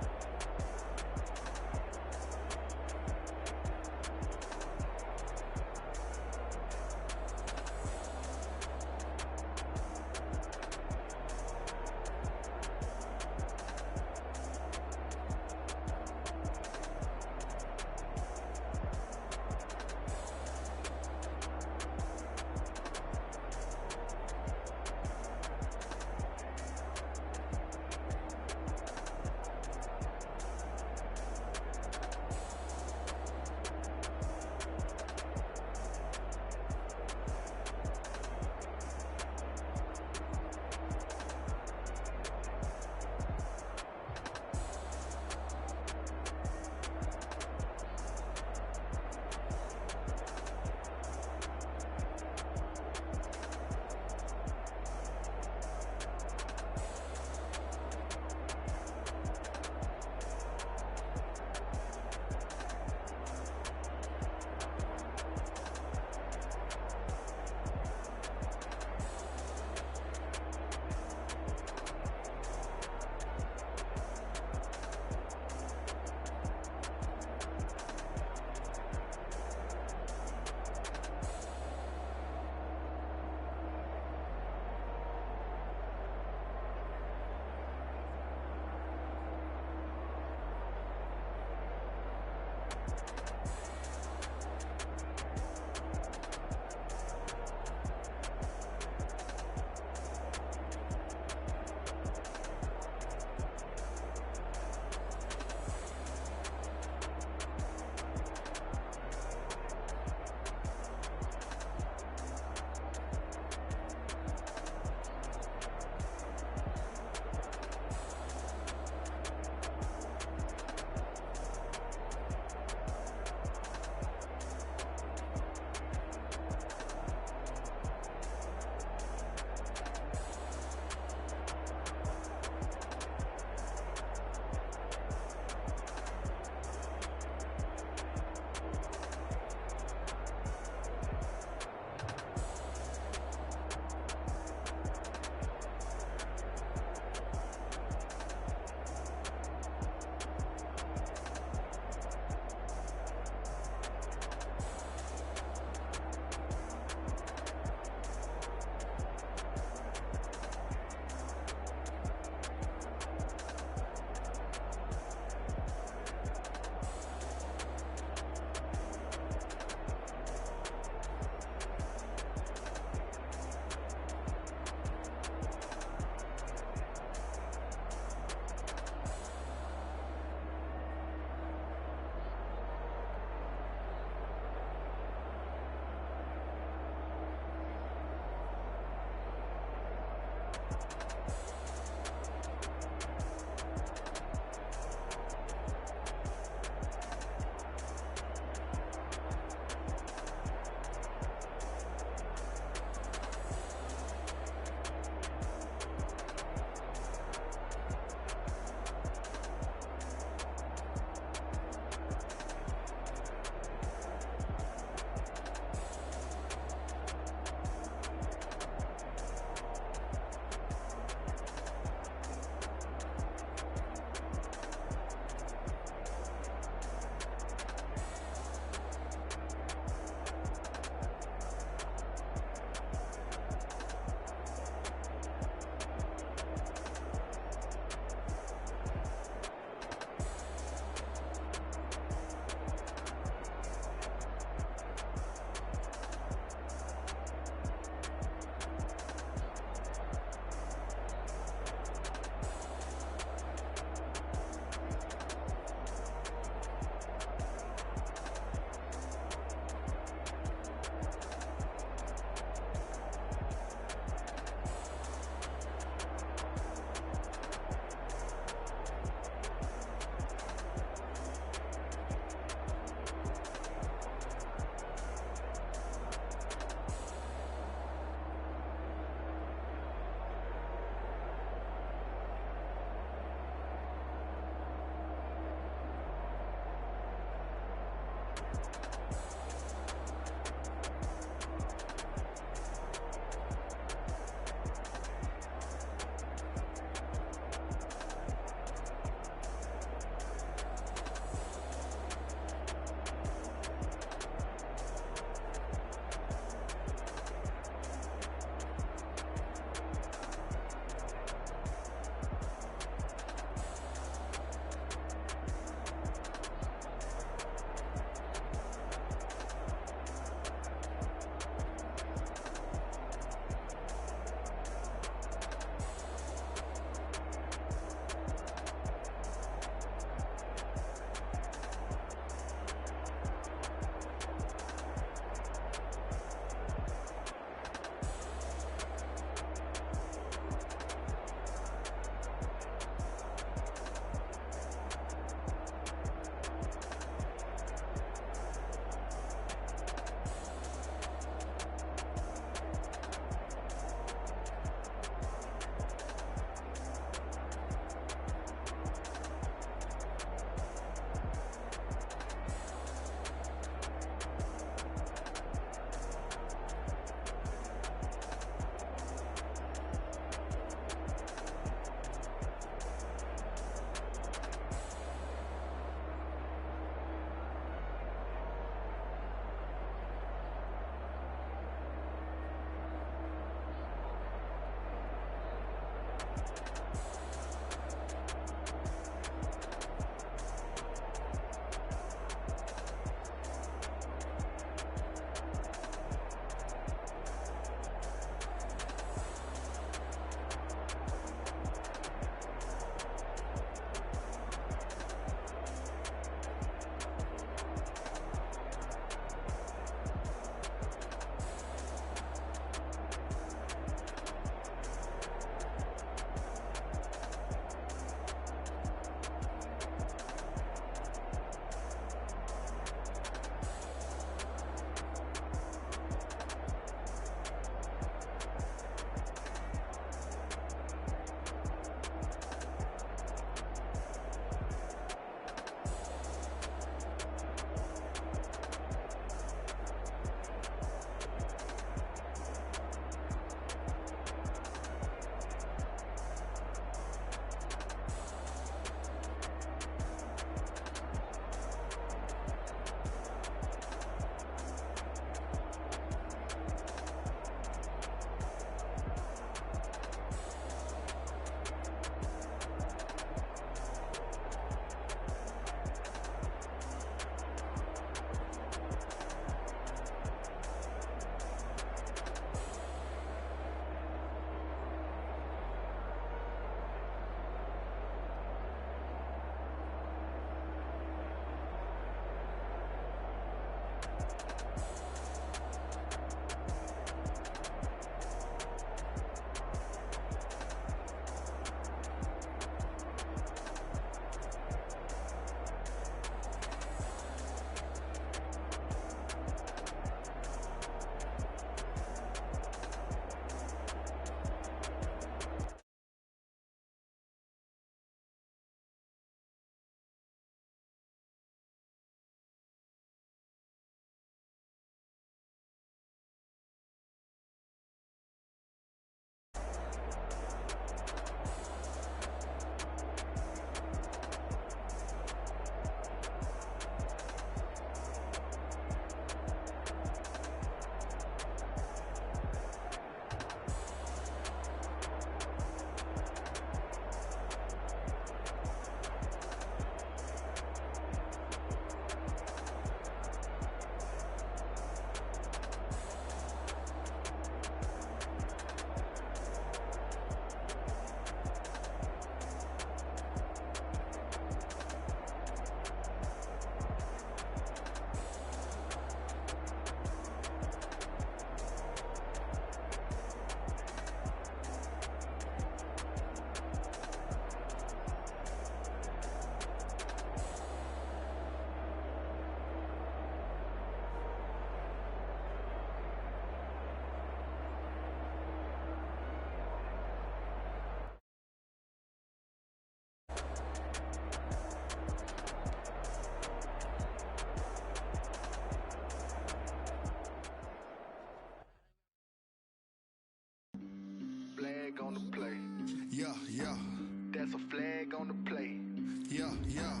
flag on the play. Yeah, yeah.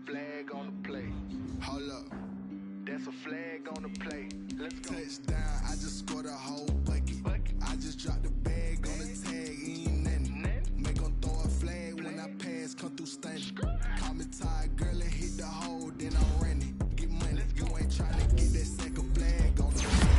Flag on the play. Hold up. That's a flag on the play. Let's go. Touchdown, I just scored a whole bucket. I just dropped the bag on the tag, ain't nothing. Make 'em throw a flag when I pass, come through stunning. Call me tired, girl, and hit the hole, then I'm running. Get money, you ain't tryna get that second flag on the play.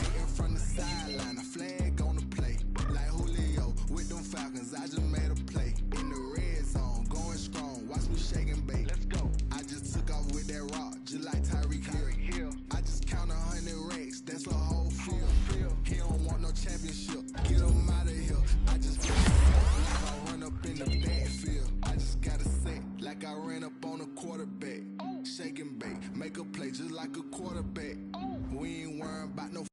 Hitting from the sideline, a flag on the play. Like Julio with them Falcons, I just made a play. In the red zone, going strong, watch me shake and bake. Let's go. I just took off with that rock, just like Tyreek Hill. I just count 100 racks, that's a whole field. He don't want no championship, get him out of here. I just feel like I run up in the backfield. I just gotta say, like I ran up on a quarterback. Shake and bake, make a play just like a quarterback. We ain't worrying about no